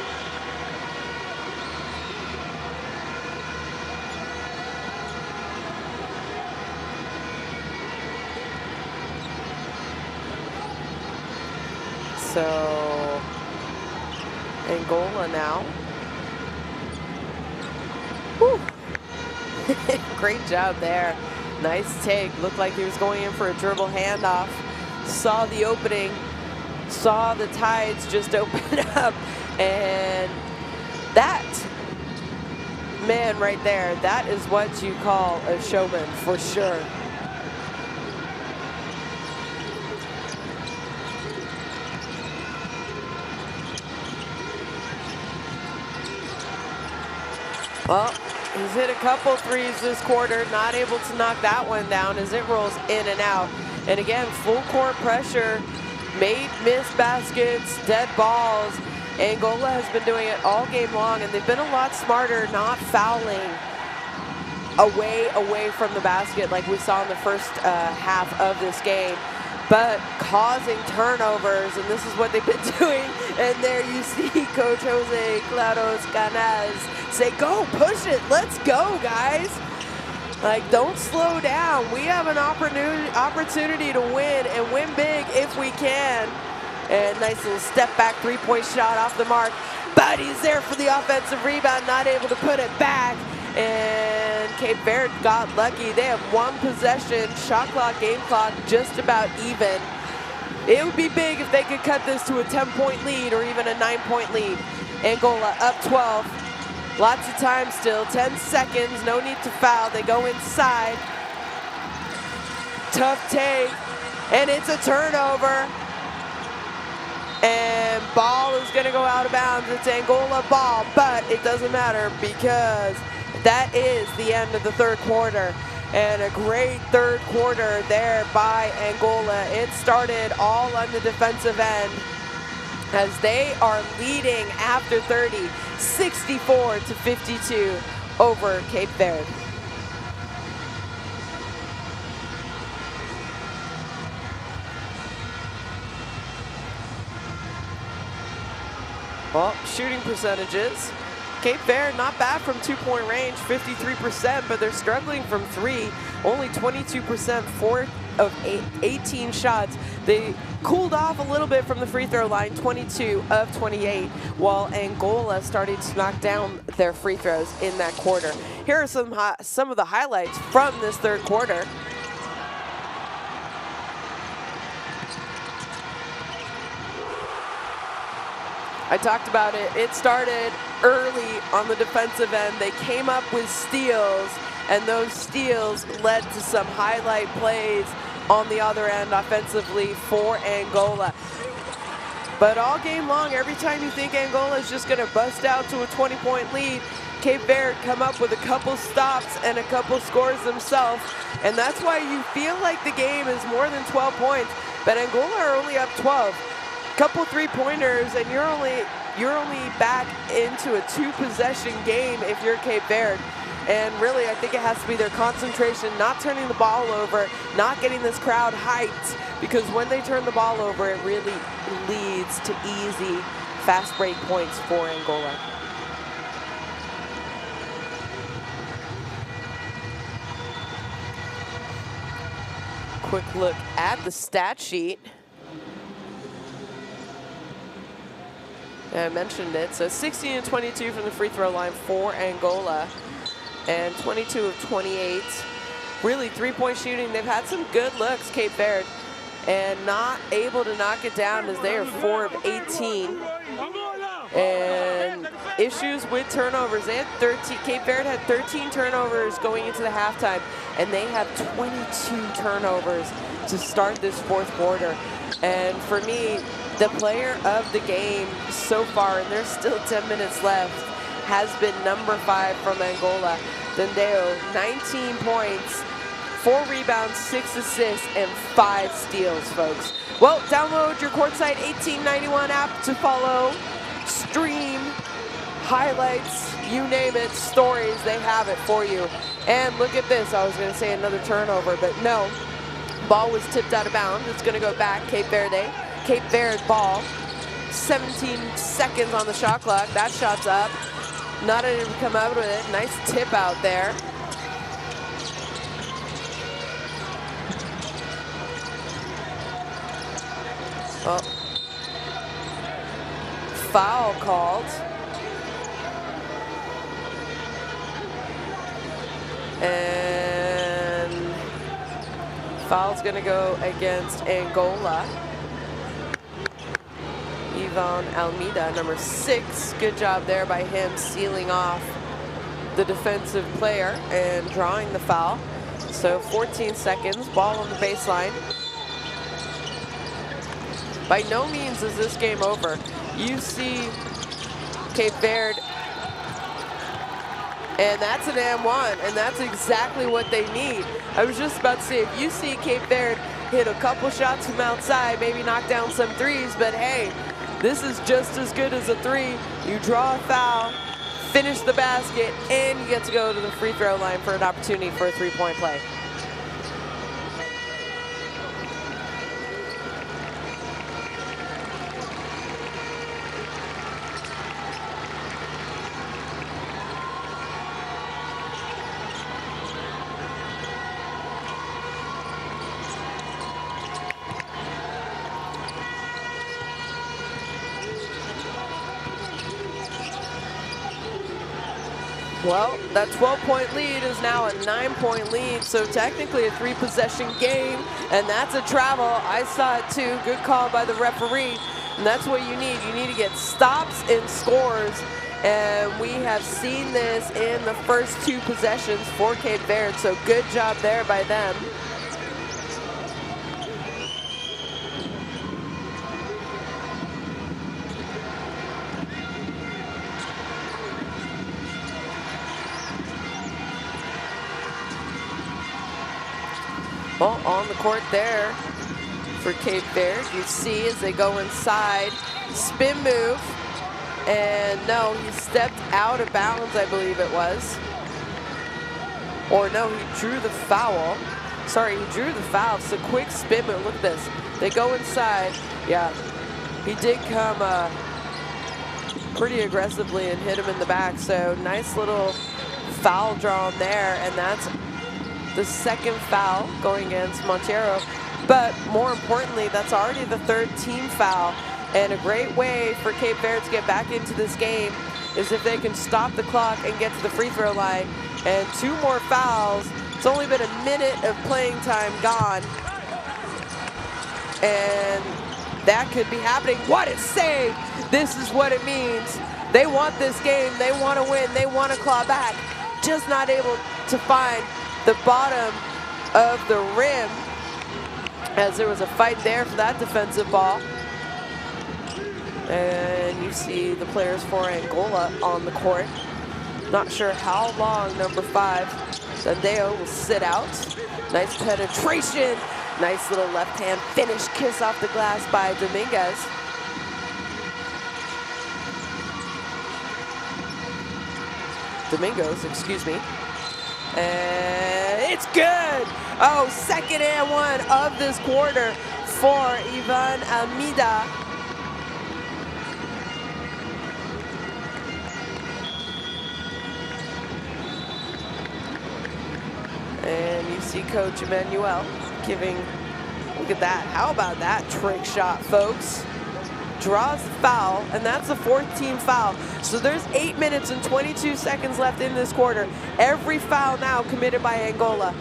So, Angola now. Whew. Great job there. Nice take. Looked like he was going in for a dribble handoff. Saw the opening. Saw the tides just open up. And that man right there, that is what you call a showman for sure. Well, he's hit a couple threes this quarter, not able to knock that one down as it rolls in and out. And again, full court pressure, made missed baskets, dead balls. Angola has been doing it all game long, and they've been a lot smarter not fouling away from the basket like we saw in the first half of this game, but causing turnovers, and this is what they've been doing. And there you see Coach Jose Claros Canales say, go, push it, let's go, guys. Like, don't slow down. We have an opportunity to win and win big if we can. And nice little step back three-point shot off the mark, but he's there for the offensive rebound, not able to put it back. And Cape Verde got lucky. They have one possession, shot clock, game clock, just about even. It would be big if they could cut this to a 10-point lead or even a 9-point lead. Angola up 12. Lots of time still, 10 seconds, no need to foul. They go inside. Tough take, and it's a turnover. And ball is gonna go out of bounds. It's Angola ball, but it doesn't matter because that is the end of the third quarter. And a great third quarter there by Angola. It started all on the defensive end as they are leading after 30, 64-52 over Cape Verde. Well, shooting percentages. Cape Verde not bad from two-point range, 53%, but they're struggling from three, only 22%, 4 of 18 shots. They cooled off a little bit from the free throw line, 22 of 28, while Angola started to knock down their free throws in that quarter. Here are some of the highlights from this third quarter. I talked about it. It started early on the defensive end. They came up with steals, and those steals led to some highlight plays on the other end offensively for Angola. But all game long, every time you think Angola is just going to bust out to a 20-point lead, Cape Verde come up with a couple stops and a couple scores themselves. And that's why you feel like the game is more than 12 points, but Angola are only up 12. Couple three-pointers, and you're only back into a two-possession game if you're Cape Verde. And really, I think it has to be their concentration, not turning the ball over, not getting this crowd hyped, because when they turn the ball over, it really leads to easy, fast break points for Angola. Quick look at the stat sheet. I mentioned it, so 16 of 22 from the free throw line for Angola, and 22 of 28. Really three-point shooting. They've had some good looks, Cape Verde, and not able to knock it down as they are 4 of 18. And issues with turnovers. They had 13. Cape Verde had 13 turnovers going into the halftime, and they have 22 turnovers to start this fourth quarter. And for me, the player of the game so far, and there's still 10 minutes left, has been number 5 from Angola, Dendeo. 19 points, 4 rebounds, 6 assists, and 5 steals, folks. Well, download your Courtside 1891 app to follow, stream, highlights, you name it, stories, they have it for you. And look at this, I was gonna say another turnover, but no. Ball was tipped out of bounds. It's gonna go back, Cape Verde. Cape Verde ball, 17 seconds on the shot clock. That shot's up. Not able to come out with it. Nice tip out there. Oh. Foul called. And foul's gonna go against Angola. Ivan Almeida, number 6. Good job there by him sealing off the defensive player and drawing the foul. So 14 seconds, ball on the baseline. By no means is this game over. You see Cape Verde And that's an M1, and that's exactly what they need. I was just about to say, if you see Cape Verde hit a couple shots from outside, maybe knock down some threes, but hey, this is just as good as a three. You draw a foul, finish the basket, and you get to go to the free throw line for an opportunity for a three-point play. Well, that 12-point lead is now a 9-point lead, so technically a 3-possession game, and that's a travel. I saw it too. Good call by the referee, and that's what you need. You need to get stops and scores, and we have seen this in the first 2 possessions for Cape Verde, so good job there by them. Well, on the court there for Cape Verde, you see as they go inside, spin move, and no, he stepped out of bounds, I believe it was. Or no, he drew the foul. Sorry, he drew the foul. It's a quick spin move. Look at this. They go inside. Yeah, he did come pretty aggressively and hit him in the back. So nice little foul drawn there, and that's the second foul going against Montero. But more importantly, that's already the 3rd team foul. And a great way for Cape Verde to get back into this game is if they can stop the clock and get to the free throw line. And 2 more fouls. It's only been a minute of playing time gone. And that could be happening. What a save! This is what it means. They want this game. They want to win. They want to claw back. Just not able to find the bottom of the rim, as there was a fight there for that defensive ball. And you see the players for Angola on the court. Not sure how long number 5, Sandeo, will sit out. Nice penetration. Nice little left-hand finish, kiss off the glass by Domingos, excuse me. And it's good. Oh, 2nd and 1 of this quarter for Ivan Almeida. And you see Coach Emmanuel giving, look at that. How about that trick shot, folks? Draws the foul, and that's the 4th team foul. So there's 8 minutes and 22 seconds left in this quarter. Every foul now committed by Angola.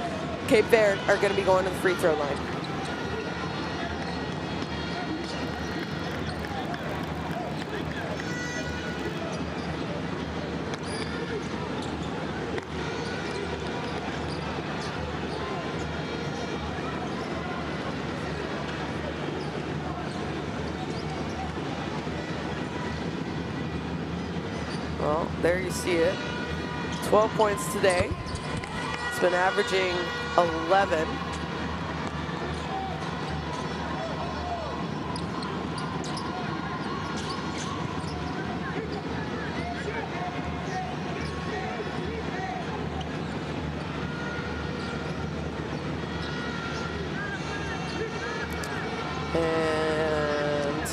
Cape Verde are going to be going to the free throw line. Well, there you see it. 12 points today. It's been averaging 11. And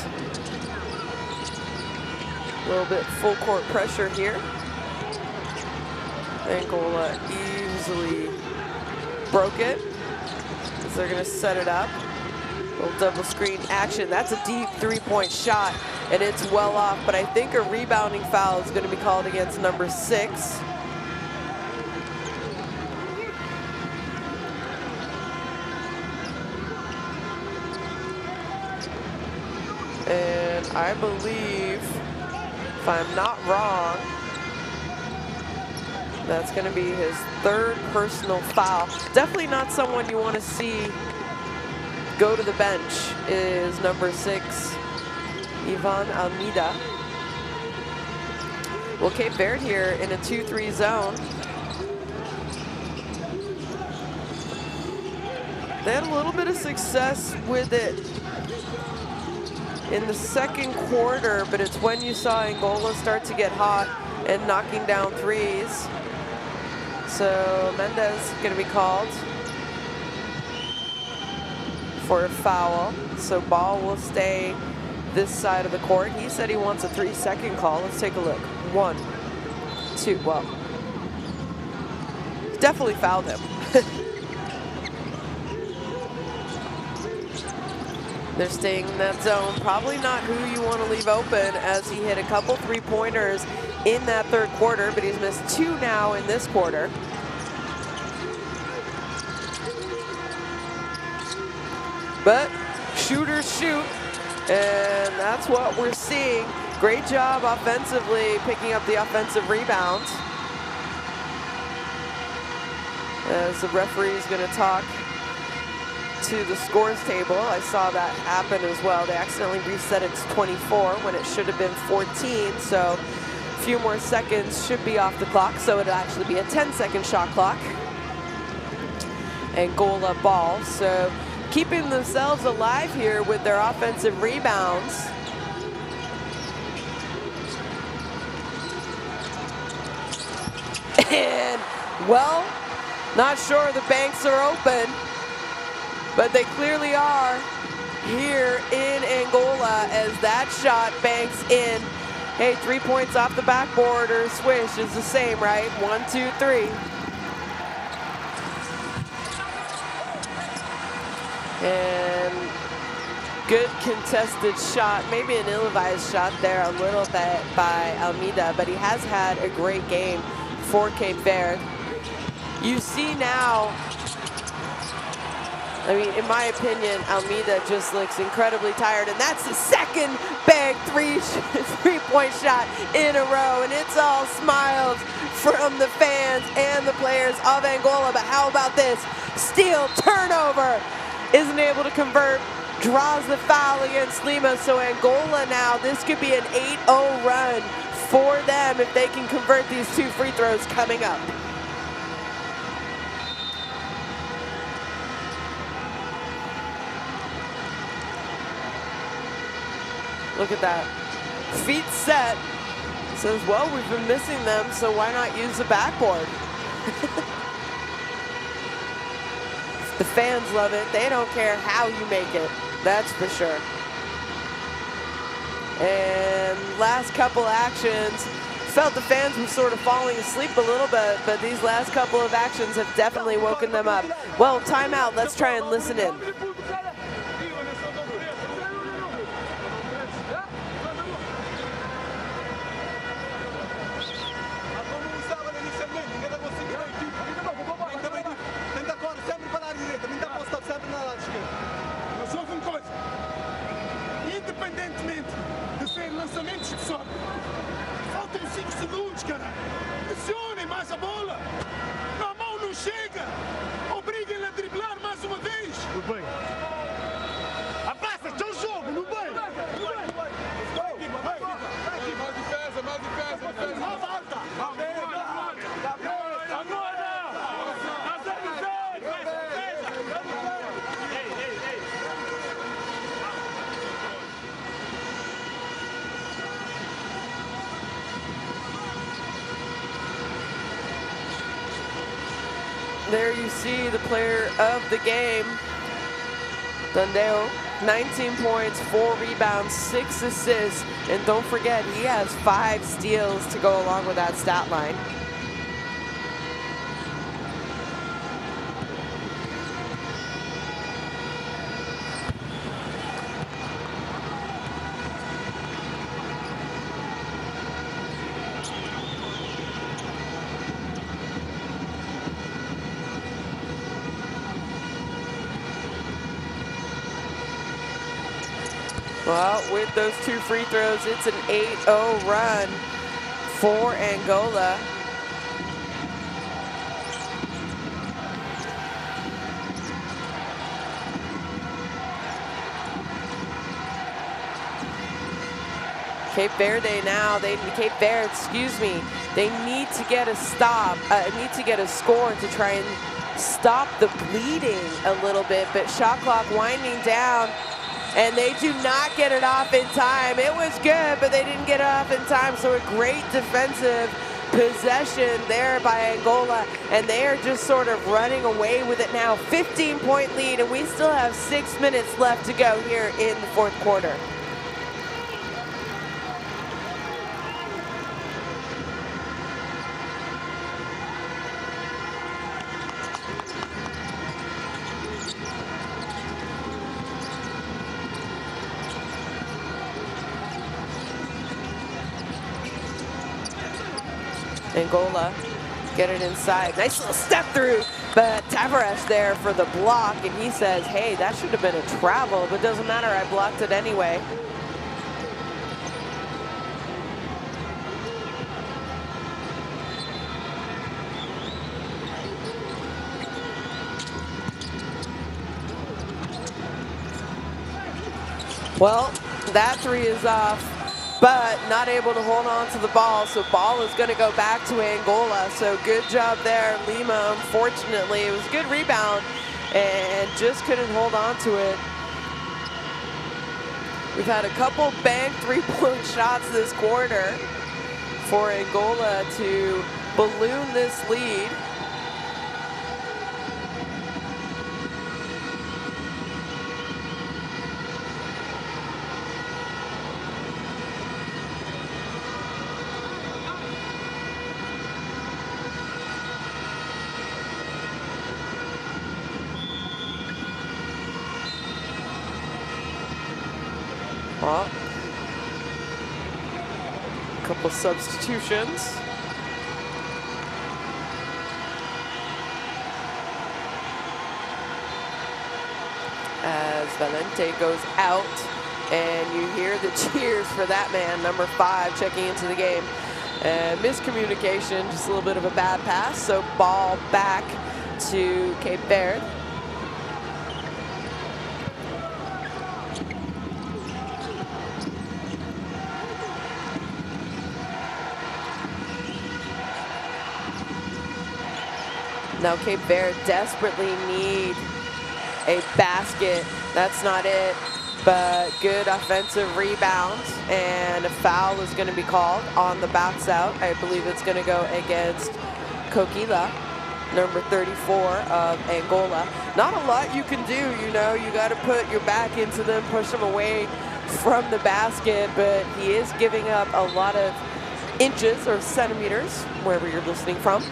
a little bit full court pressure here. Angola easily broke it, as they're going to set it up. Little double screen action. That's a deep 3-point shot, and it's well off, but I think a rebounding foul is going to be called against number 6. And I believe, if I'm not wrong, that's going to be his 3rd personal foul. Definitely not someone you want to see go to the bench, is number 6, Ivan Almeida. Well, Cape Verde here in a 2-3 zone. They had a little bit of success with it in the second quarter, but it's when you saw Angola start to get hot and knocking down threes. So Mendez going to be called for a foul. So ball will stay this side of the court. He said he wants a 3-second call. Let's take a look. 1, 2, well, definitely fouled him. They're staying in that zone. Probably not who you want to leave open, as he hit a couple 3-pointers in that third quarter, but he's missed 2 now in this quarter. But shooters shoot, and that's what we're seeing. Great job offensively, picking up the offensive rebounds. As the referee is going to talk to the scores table. I saw that happen as well. They accidentally reset it to 24 when it should have been 14. So a few more seconds should be off the clock. So it'll actually be a 10-second shot clock. Angola ball. So keeping themselves alive here with their offensive rebounds. And, well, not sure the banks are open, but they clearly are here in Angola as that shot banks in. Hey, 3 points off the backboard or swish is the same, right? 1, 2, 3. And good contested shot, maybe an ill-advised shot there a little bit by Almeida, but he has had a great game for Cape Verde. You see now, I mean, in my opinion, Almeida just looks incredibly tired, and that's the second big three-point shot in a row, and it's all smiles from the fans and the players of Angola. But how about this? Steal, turnover, isn't able to convert, draws the foul against Lima. So Angola now, this could be an 8-0 run for them if they can convert these 2 free throws coming up. Look at that. Feet set. Says, well, we've been missing them, so why not use the backboard? The fans love it. They don't care how you make it. That's for sure. And last couple actions, felt the fans were sort of falling asleep a little bit, but these last couple of actions have definitely woken them up. Well, timeout. Let's try and listen in. Independentemente de ser lançamentos de sorte, faltam 5 segundos, cara. Pressionem mais a bola. A mão não chega. Obriguem-lhe a driblar mais uma vez. Tudo bem. Abraça, teu jogo, não bem. Mais defesa, mais defesa. Volta. There you see the player of the game, Dundeo, 19 points, 4 rebounds, 6 assists, and don't forget, he has 5 steals to go along with that stat line. Well, with those 2 free throws, it's an 8-0 run for Angola. Cape Verde now, Cape Verde, excuse me, they need to get a need to get a score to try and stop the bleeding a little bit, but shot clock winding down, and they do not get it off in time. It was good, but they didn't get it off in time, so a great defensive possession there by Angola, and they are just sort of running away with it now. 15-point lead, and we still have 6 minutes left to go here in the fourth quarter. Angola get it inside. Nice little step through, but Tavares there for the block, and he says, hey, that should have been a travel, but doesn't matter, I blocked it anyway. Well, that three is off, but not able to hold on to the ball, so ball is going to go back to Angola. So good job there, Lima. Unfortunately, it was a good rebound and just couldn't hold on to it. We've had a couple banked three-point shots this quarter for Angola to balloon this lead. Well, a couple substitutions. As Valente goes out, and you hear the cheers for that man, number 5, checking into the game. Miscommunication, just a little bit of a bad pass, so ball back to Cape Verde. Now Cape Verde desperately need a basket. That's not it, but good offensive rebound, and a foul is going to be called on the box out. I believe it's going to go against Kokila, number 34 of Angola. Not a lot you can do, you know. You got to put your back into them, push them away from the basket, but he is giving up a lot of inches or centimeters, wherever you're listening from.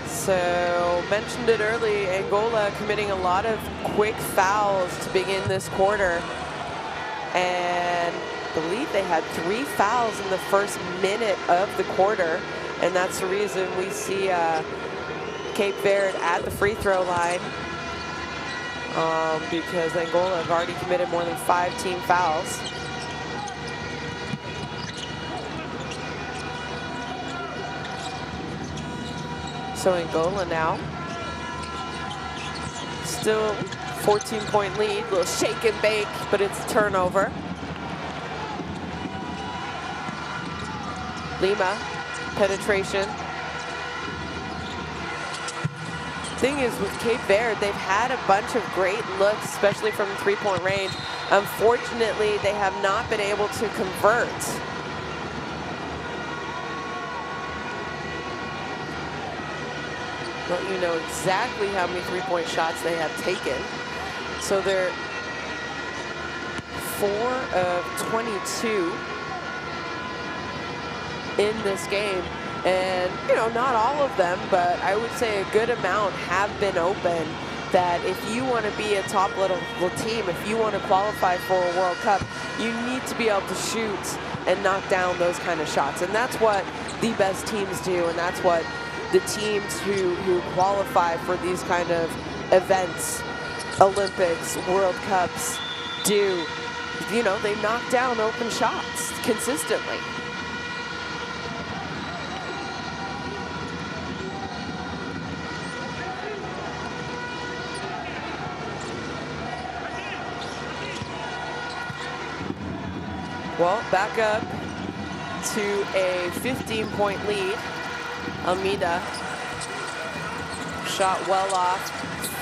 So, mentioned it early, Angola committing a lot of quick fouls to begin this quarter. And I believe they had 3 fouls in the first minute of the quarter. And that's the reason we see Cape Verde at the free throw line. Because Angola have already committed more than 5 team fouls. So Angola now, still 14-point lead, little shake and bake, but it's a turnover. Lima, penetration. Thing is with Cape Verde, they've had a bunch of great looks, especially from the three-point range. Unfortunately, they have not been able to convert. Let you know exactly how many three-point shots they have taken. So they're 4 of 22 in this game. And, you know, not all of them, but I would say a good amount have been open. That if you want to be a top-level team, if you want to qualify for a World Cup, you need to be able to shoot and knock down those kind of shots. And that's what the best teams do, and that's what the teams who qualify for these kind of events, Olympics, World Cups, do. You know, they knock down open shots consistently. Well, back up to a 15-point lead. Almeida, shot well off,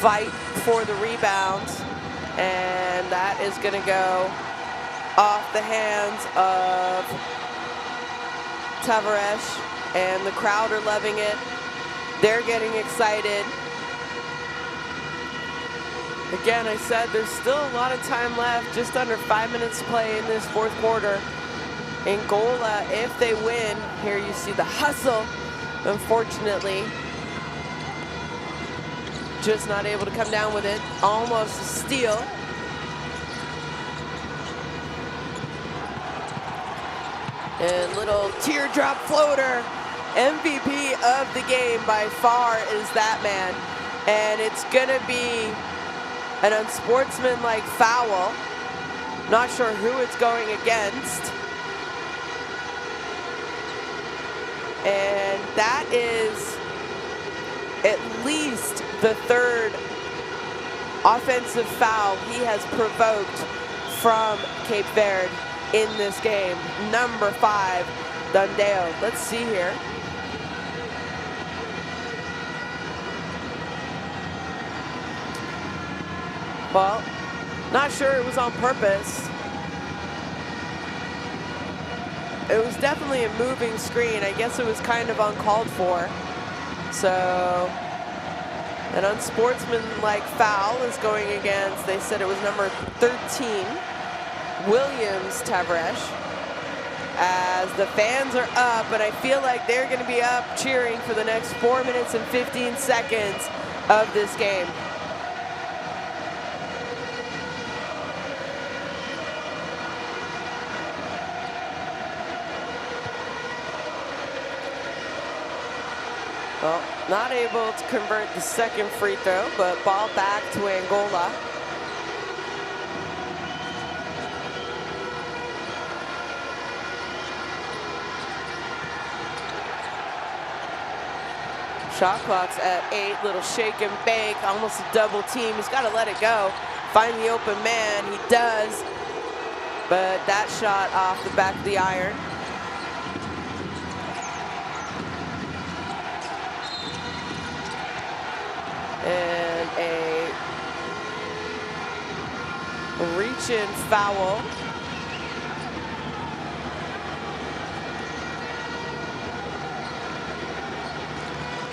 fight for the rebound, and that is going to go off the hands of Tavares, and the crowd are loving it. They're getting excited. Again, I said there's still a lot of time left, just under 5 minutes to play in this fourth quarter. Angola, if they win, here you see the hustle, unfortunately. Just not able to come down with it. Almost a steal. And little teardrop floater. MVP of the game by far is that man. And it's gonna be an unsportsmanlike foul. Not sure who it's going against. And that is at least the third offensive foul he has provoked from Cape Verde in this game. Number 5, Dundeo. Let's see here. Well, not sure it was on purpose. It was definitely a moving screen. I guess it was kind of uncalled for. So an unsportsmanlike foul is going against, they said it was number 13, Williams Tavares. As the fans are up, and I feel like they're going to be up cheering for the next 4 minutes and 15 seconds of this game. Well, not able to convert the second free throw, but ball back to Angola. Shot clock's at 8, little shake and bake, almost a double team. He's got to let it go. Find the open man, he does. But that shot off the back of the iron. And a reach-in foul.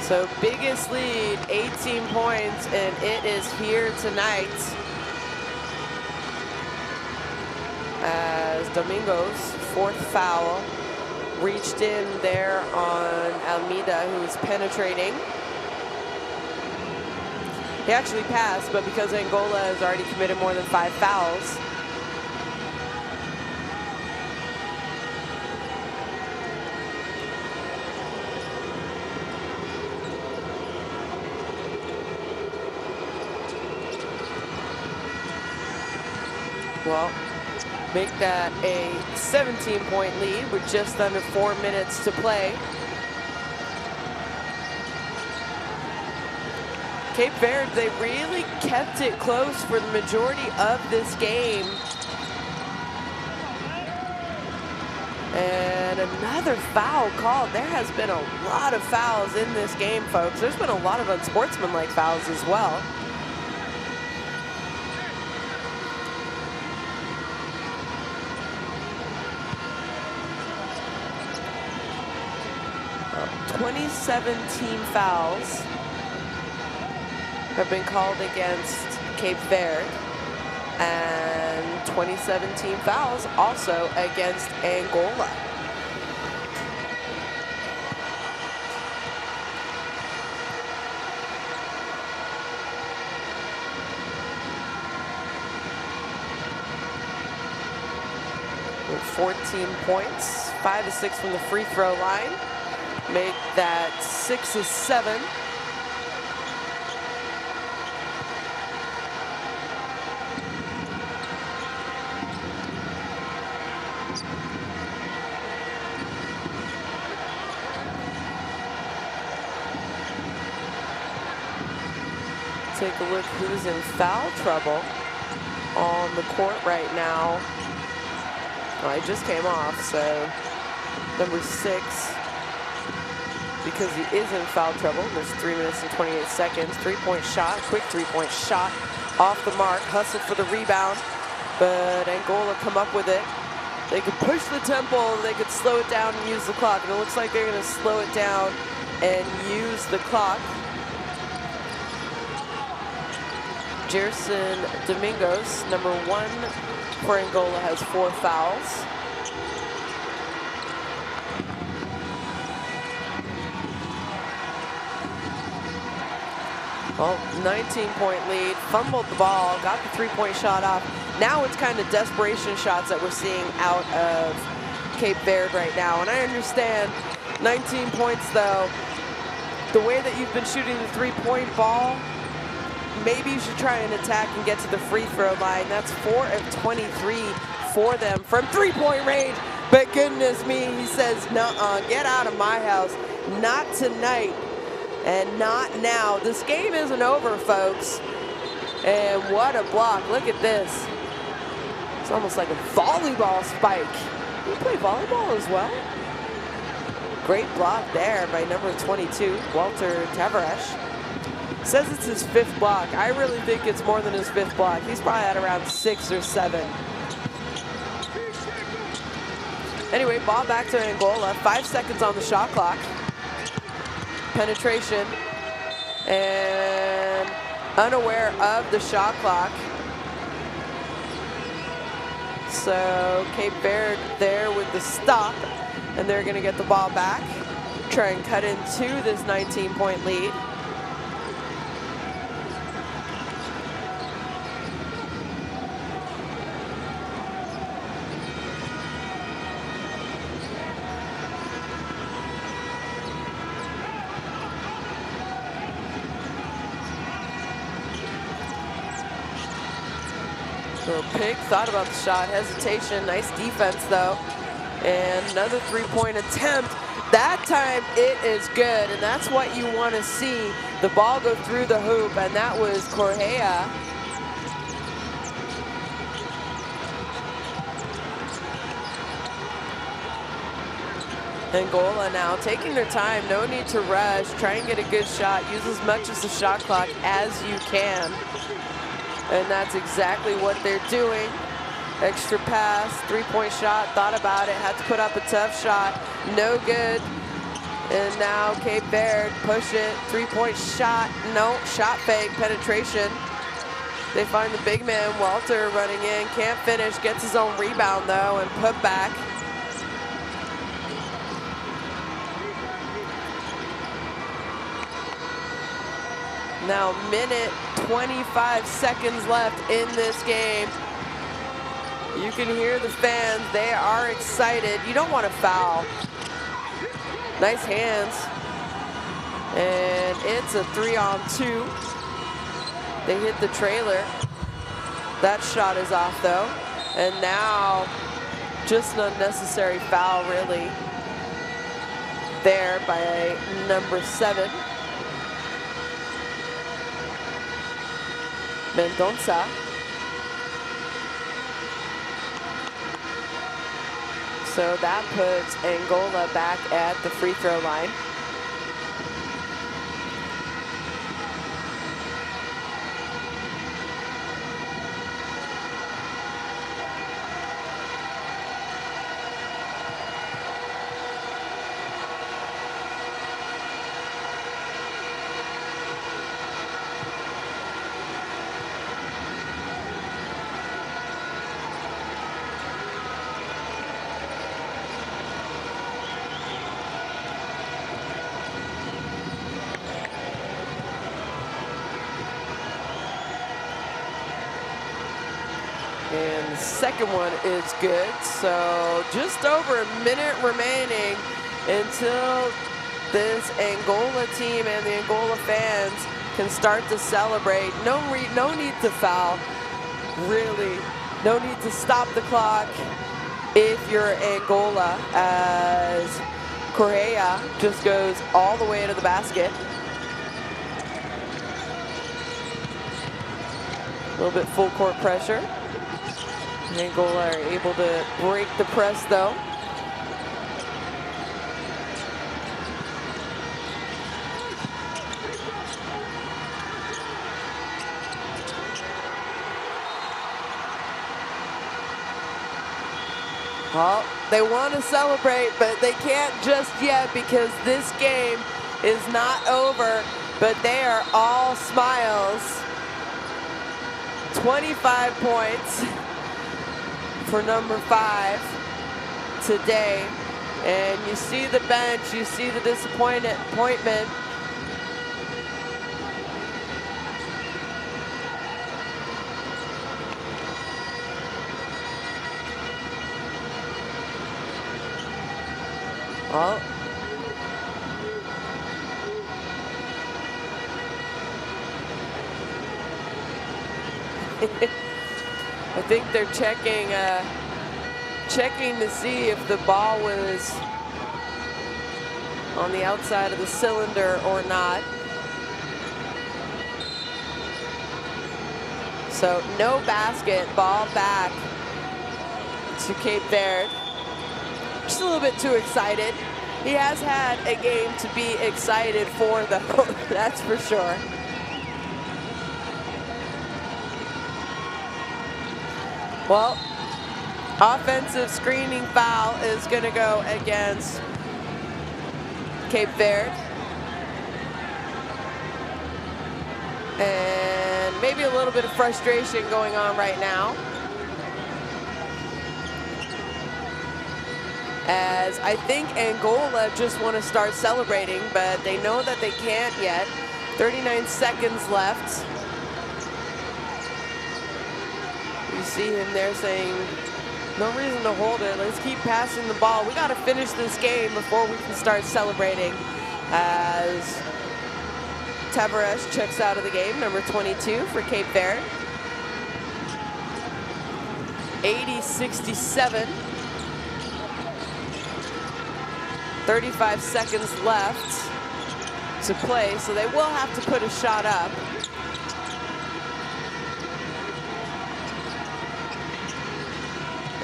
So biggest lead, 18 points, and it is here tonight as Domingo's fourth foul reached in there on Almeida, who was penetrating. He actually passed, but because Angola has already committed more than 5 fouls, well, make that a 17-point lead with just under 4 minutes to play. Cape Verde, they really kept it close for the majority of this game. And another foul called. There has been a lot of fouls in this game, folks. There's been a lot of unsportsmanlike fouls as well. Uh, 2017 fouls have been called against Cape Verde, and 2017 fouls also against Angola. With 14 points, 5 of 6 from the free throw line, make that 6 of 7. Take a look who's in foul trouble on the court right now Well, he just came off, so number 6, because he is in foul trouble. There's 3 minutes and 28 seconds. 3-point shot, quick 3-point shot off the mark. Hustle for the rebound, but Angola come up with it. They could push the tempo, they could slow it down and use the clock. And it looks like they're going to slow it down and use the clock. Gerson Domingos, number 1 for Angola, has 4 fouls. Well, 19-point lead, fumbled the ball, got the 3-point shot off. Now it's kind of desperation shots that we're seeing out of Cape Verde right now. And I understand 19 points though, the way that you've been shooting the 3-point ball, maybe you should try and attack and get to the free throw line. That's 4 of 23 for them from 3-point range. But goodness me, he says, nuh-uh, get out of my house. Not tonight and not now. This game isn't over, folks. And what a block. Look at this. It's almost like a volleyball spike. You play volleyball as well? Great block there by number 22, Walter Tavares. Says it's his 5th block. I really think it's more than his 5th block. He's probably at around 6 or 7. Anyway, ball back to Angola. 5 seconds on the shot clock. Penetration. And unaware of the shot clock. So Cape Verde there with the stop. And they're going to get the ball back. Try and cut into this 19-point lead. Little pick, thought about the shot, hesitation, nice defense though. And another 3-point attempt. That time it is good, and that's what you want to see. The ball go through the hoop, and that was Correa. Angola now taking their time, no need to rush, try and get a good shot, use as much of the shot clock as you can. And that's exactly what they're doing. Extra pass, 3-point shot, thought about it, had to put up a tough shot, no good. And now Cape Verde, push it, 3-point shot, no, shot fake, penetration. They find the big man, Walter, running in, can't finish, gets his own rebound though, and put back. Now, minute 25 seconds left in this game. You can hear the fans, they are excited. You don't want to foul. Nice hands. And it's a 3-on-2. They hit the trailer. That shot is off though. And now, just an unnecessary foul really there by number 7. Mendonça. So that puts Angola back at the free throw line. And the second one is good. So just over a minute remaining until this Angola team and the Angola fans can start to celebrate. No need to foul, really. No need to stop the clock if you're Angola, as Correa just goes all the way to the basket. A little bit full court pressure. Angola are able to break the press though. Well, they want to celebrate, but they can't just yet because this game is not over, but they are all smiles. 25 points for number 5 today. And you see the bench, you see the disappointment. Well, I think they're checking to see if the ball was on the outside of the cylinder or not. So no basket, ball back to Cape Verde. Just a little bit too excited. He has had a game to be excited for though, that's for sure. Well, offensive screening foul is gonna go against Cape Verde. And maybe a little bit of frustration going on right now, as I think Angola just want to start celebrating, but they know that they can't yet. 39 seconds left. You see him there saying, no reason to hold it, let's keep passing the ball. We got to finish this game before we can start celebrating, as Tavares checks out of the game, number 22 for Cape Verde. 80-67. 35 seconds left to play, so they will have to put a shot up.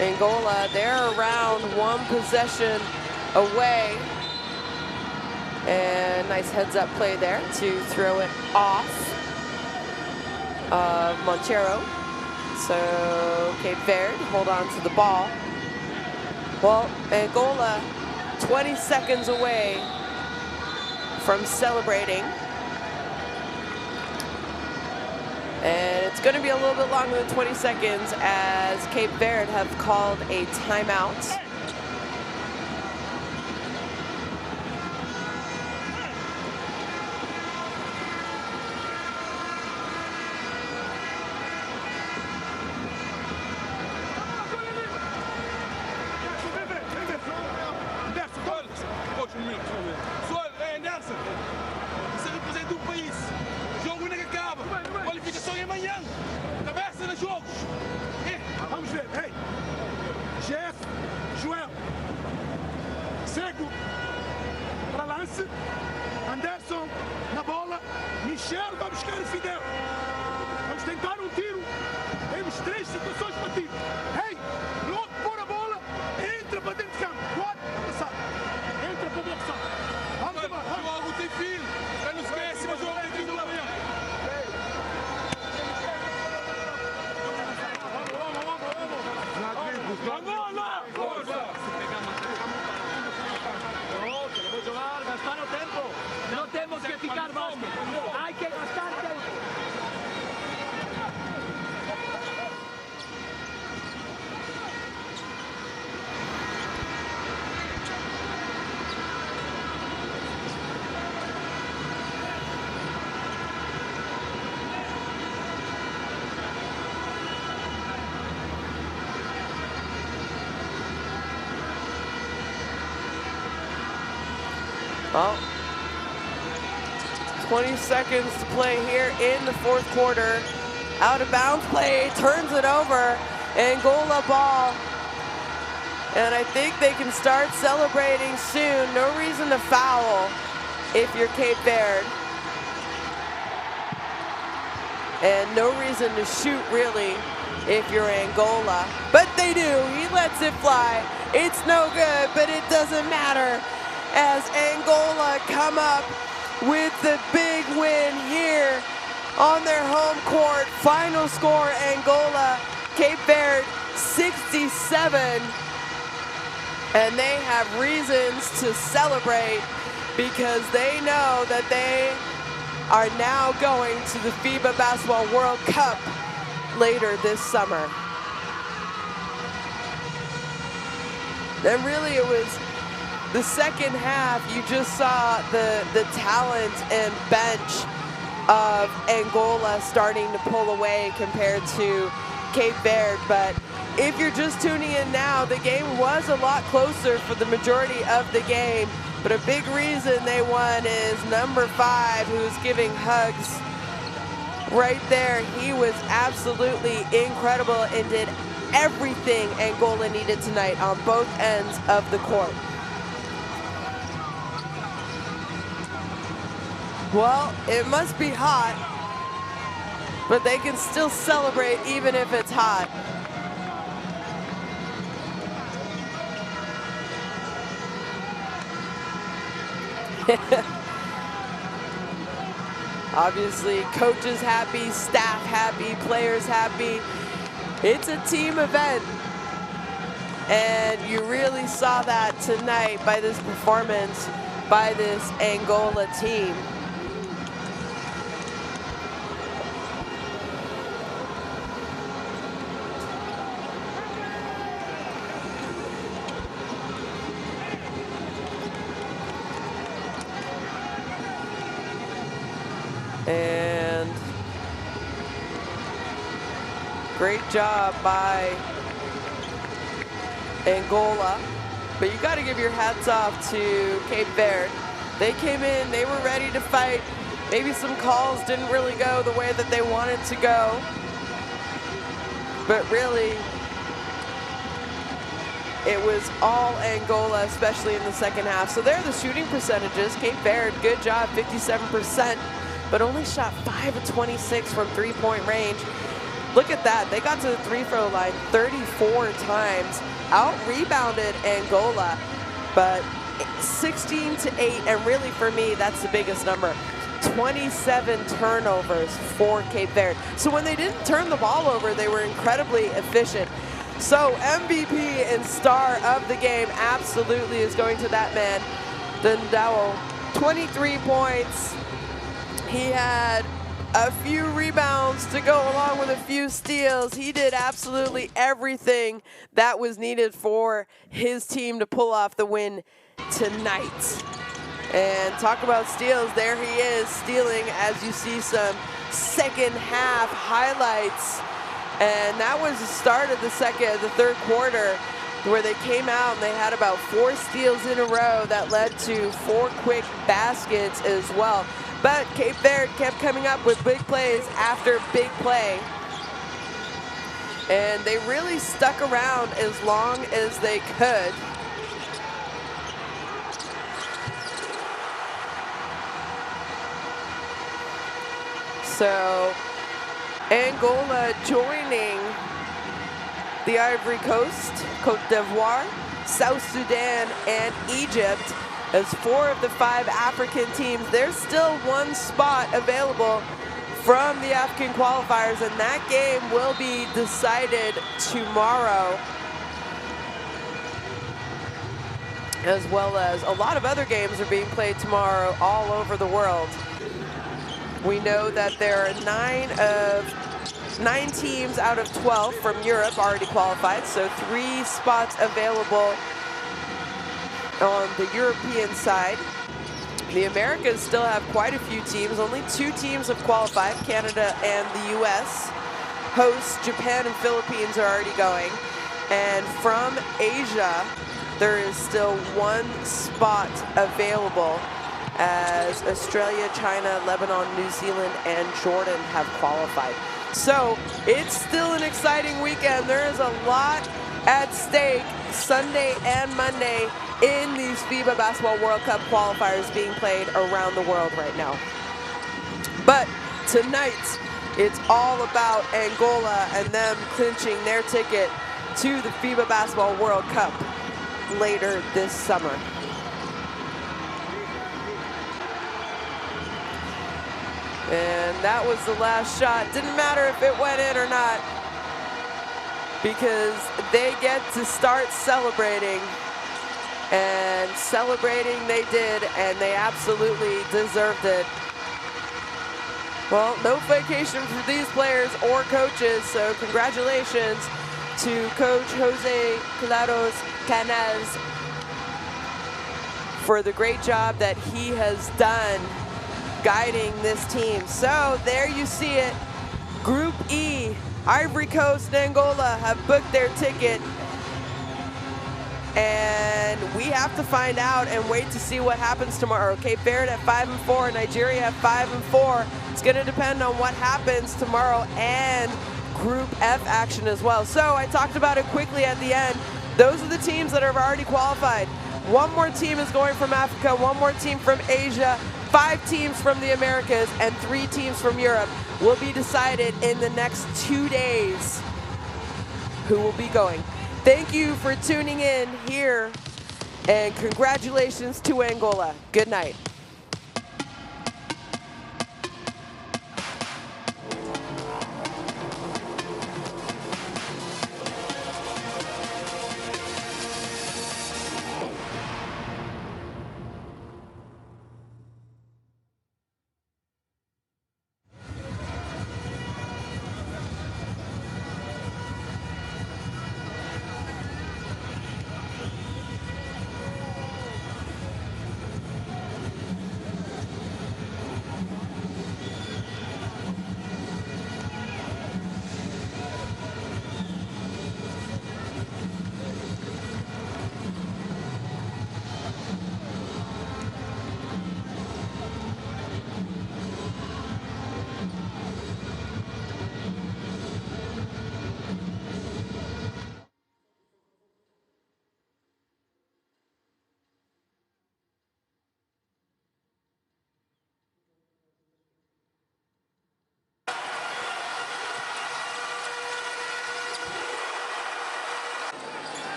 Angola, they're around one possession away. And nice heads-up play there to throw it off of Montero. So Cape Verde hold on to the ball. Well, Angola 20 seconds away from celebrating. And it's going to be a little bit longer than 20 seconds as Cape Verde have called a timeout. Você representa o país. Jogo não acaba. Qualificação é amanhã. Cabeça nos jogos. Vamos ver. Ei, Jeff, Joel. Cego para lance. Anderson na bola. Michel vai buscar o Fidel. Vamos tentar um tiro. Temos 3 situações para tiro. Ei, logo pôr a bola. Entra para dentro de campo. Pode passar. Entra para dentro de campo. Vamos embora. O jogo tem fim. Não esquece, mas o jogo tem fim da manhã. No tenemos que ficar básquet, hay que gastar tiempo. Well, 20 seconds to play here in the fourth quarter. Out of bounds play, turns it over. Angola ball. And I think they can start celebrating soon. No reason to foul if you're Cape Verde. And no reason to shoot, really, if you're Angola. But they do. He lets it fly. It's no good, but it doesn't matter as Angola come up with the big win here on their home court. Final score, Angola, Cape Verde 67. And they have reasons to celebrate because they know that they are now going to the FIBA Basketball World Cup later this summer. And really it was the second half, you just saw the talent and bench of Angola starting to pull away compared to Cape Verde. But if you're just tuning in now, the game was a lot closer for the majority of the game. But a big reason they won is number 5, who's giving hugs right there. He was absolutely incredible and did everything Angola needed tonight on both ends of the court. Well, it must be hot, but they can still celebrate even if it's hot. Obviously, coaches happy, staff happy, players happy. It's a team event. And you really saw that tonight by this performance by this Angola team. And great job by Angola, but you got to give your hats off to Cape Verde. They came in, they were ready to fight. Maybe some calls didn't really go the way that they wanted to go, but really it was all Angola, especially in the second half. So there are the shooting percentages. Cape Verde, good job, 57%, but only shot 5 of 26 from three-point range. Look at that, they got to the free-throw line 34 times, out-rebounded Angola, but 16-8, and really for me, that's the biggest number. 27 turnovers for Cape Verde. So when they didn't turn the ball over, they were incredibly efficient. So MVP and star of the game absolutely is going to that man, Dundao. 23 points. He had a few rebounds to go along with a few steals. He did absolutely everything that was needed for his team to pull off the win tonight. And talk about steals, there he is stealing as you see some second half highlights. And that was the start of the third quarter, where they came out and they had about 4 steals in a row that led to 4 quick baskets as well. But Cape Verde kept coming up with big plays after big play. And they really stuck around as long as they could. So Angola joining the Ivory Coast, Côte d'Ivoire, South Sudan, and Egypt as 4 of the 5 African teams. There's still 1 spot available from the African qualifiers, and that game will be decided tomorrow, as well as a lot of other games are being played tomorrow all over the world. We know that there are 9 teams out of 12 from Europe already qualified, so 3 spots available on the European side. The Americas still have quite a few teams. Only 2 teams have qualified, Canada and the US. Hosts, Japan and Philippines are already going. And from Asia, there is still 1 spot available, as Australia, China, Lebanon, New Zealand, and Jordan have qualified. So it's still an exciting weekend. There is a lot at stake Sunday and Monday in these FIBA Basketball World Cup qualifiers being played around the world right now. But tonight, It's all about Angola and them clinching their ticket to the FIBA Basketball World Cup later this summer. And that was the last shot. Didn't matter if it went in or not, because they get to start celebrating. And celebrating they did, and they absolutely deserved it. Well, no vacation for these players or coaches, so congratulations to Coach Jose Claros Canals for the great job that he has done guiding this team. So there you see it. Group E, Ivory Coast and Angola have booked their ticket. And we have to find out and wait to see what happens tomorrow. Cape Verde at 5-4, Nigeria at 5-4. It's going to depend on what happens tomorrow and Group F action as well. So I talked about it quickly at the end. Those are the teams that have already qualified. One more team is going from Africa, one more team from Asia, 5 teams from the Americas, and 3 teams from Europe will be decided in the next 2 days who will be going. Thank you for tuning in here, and congratulations to Angola. Good night.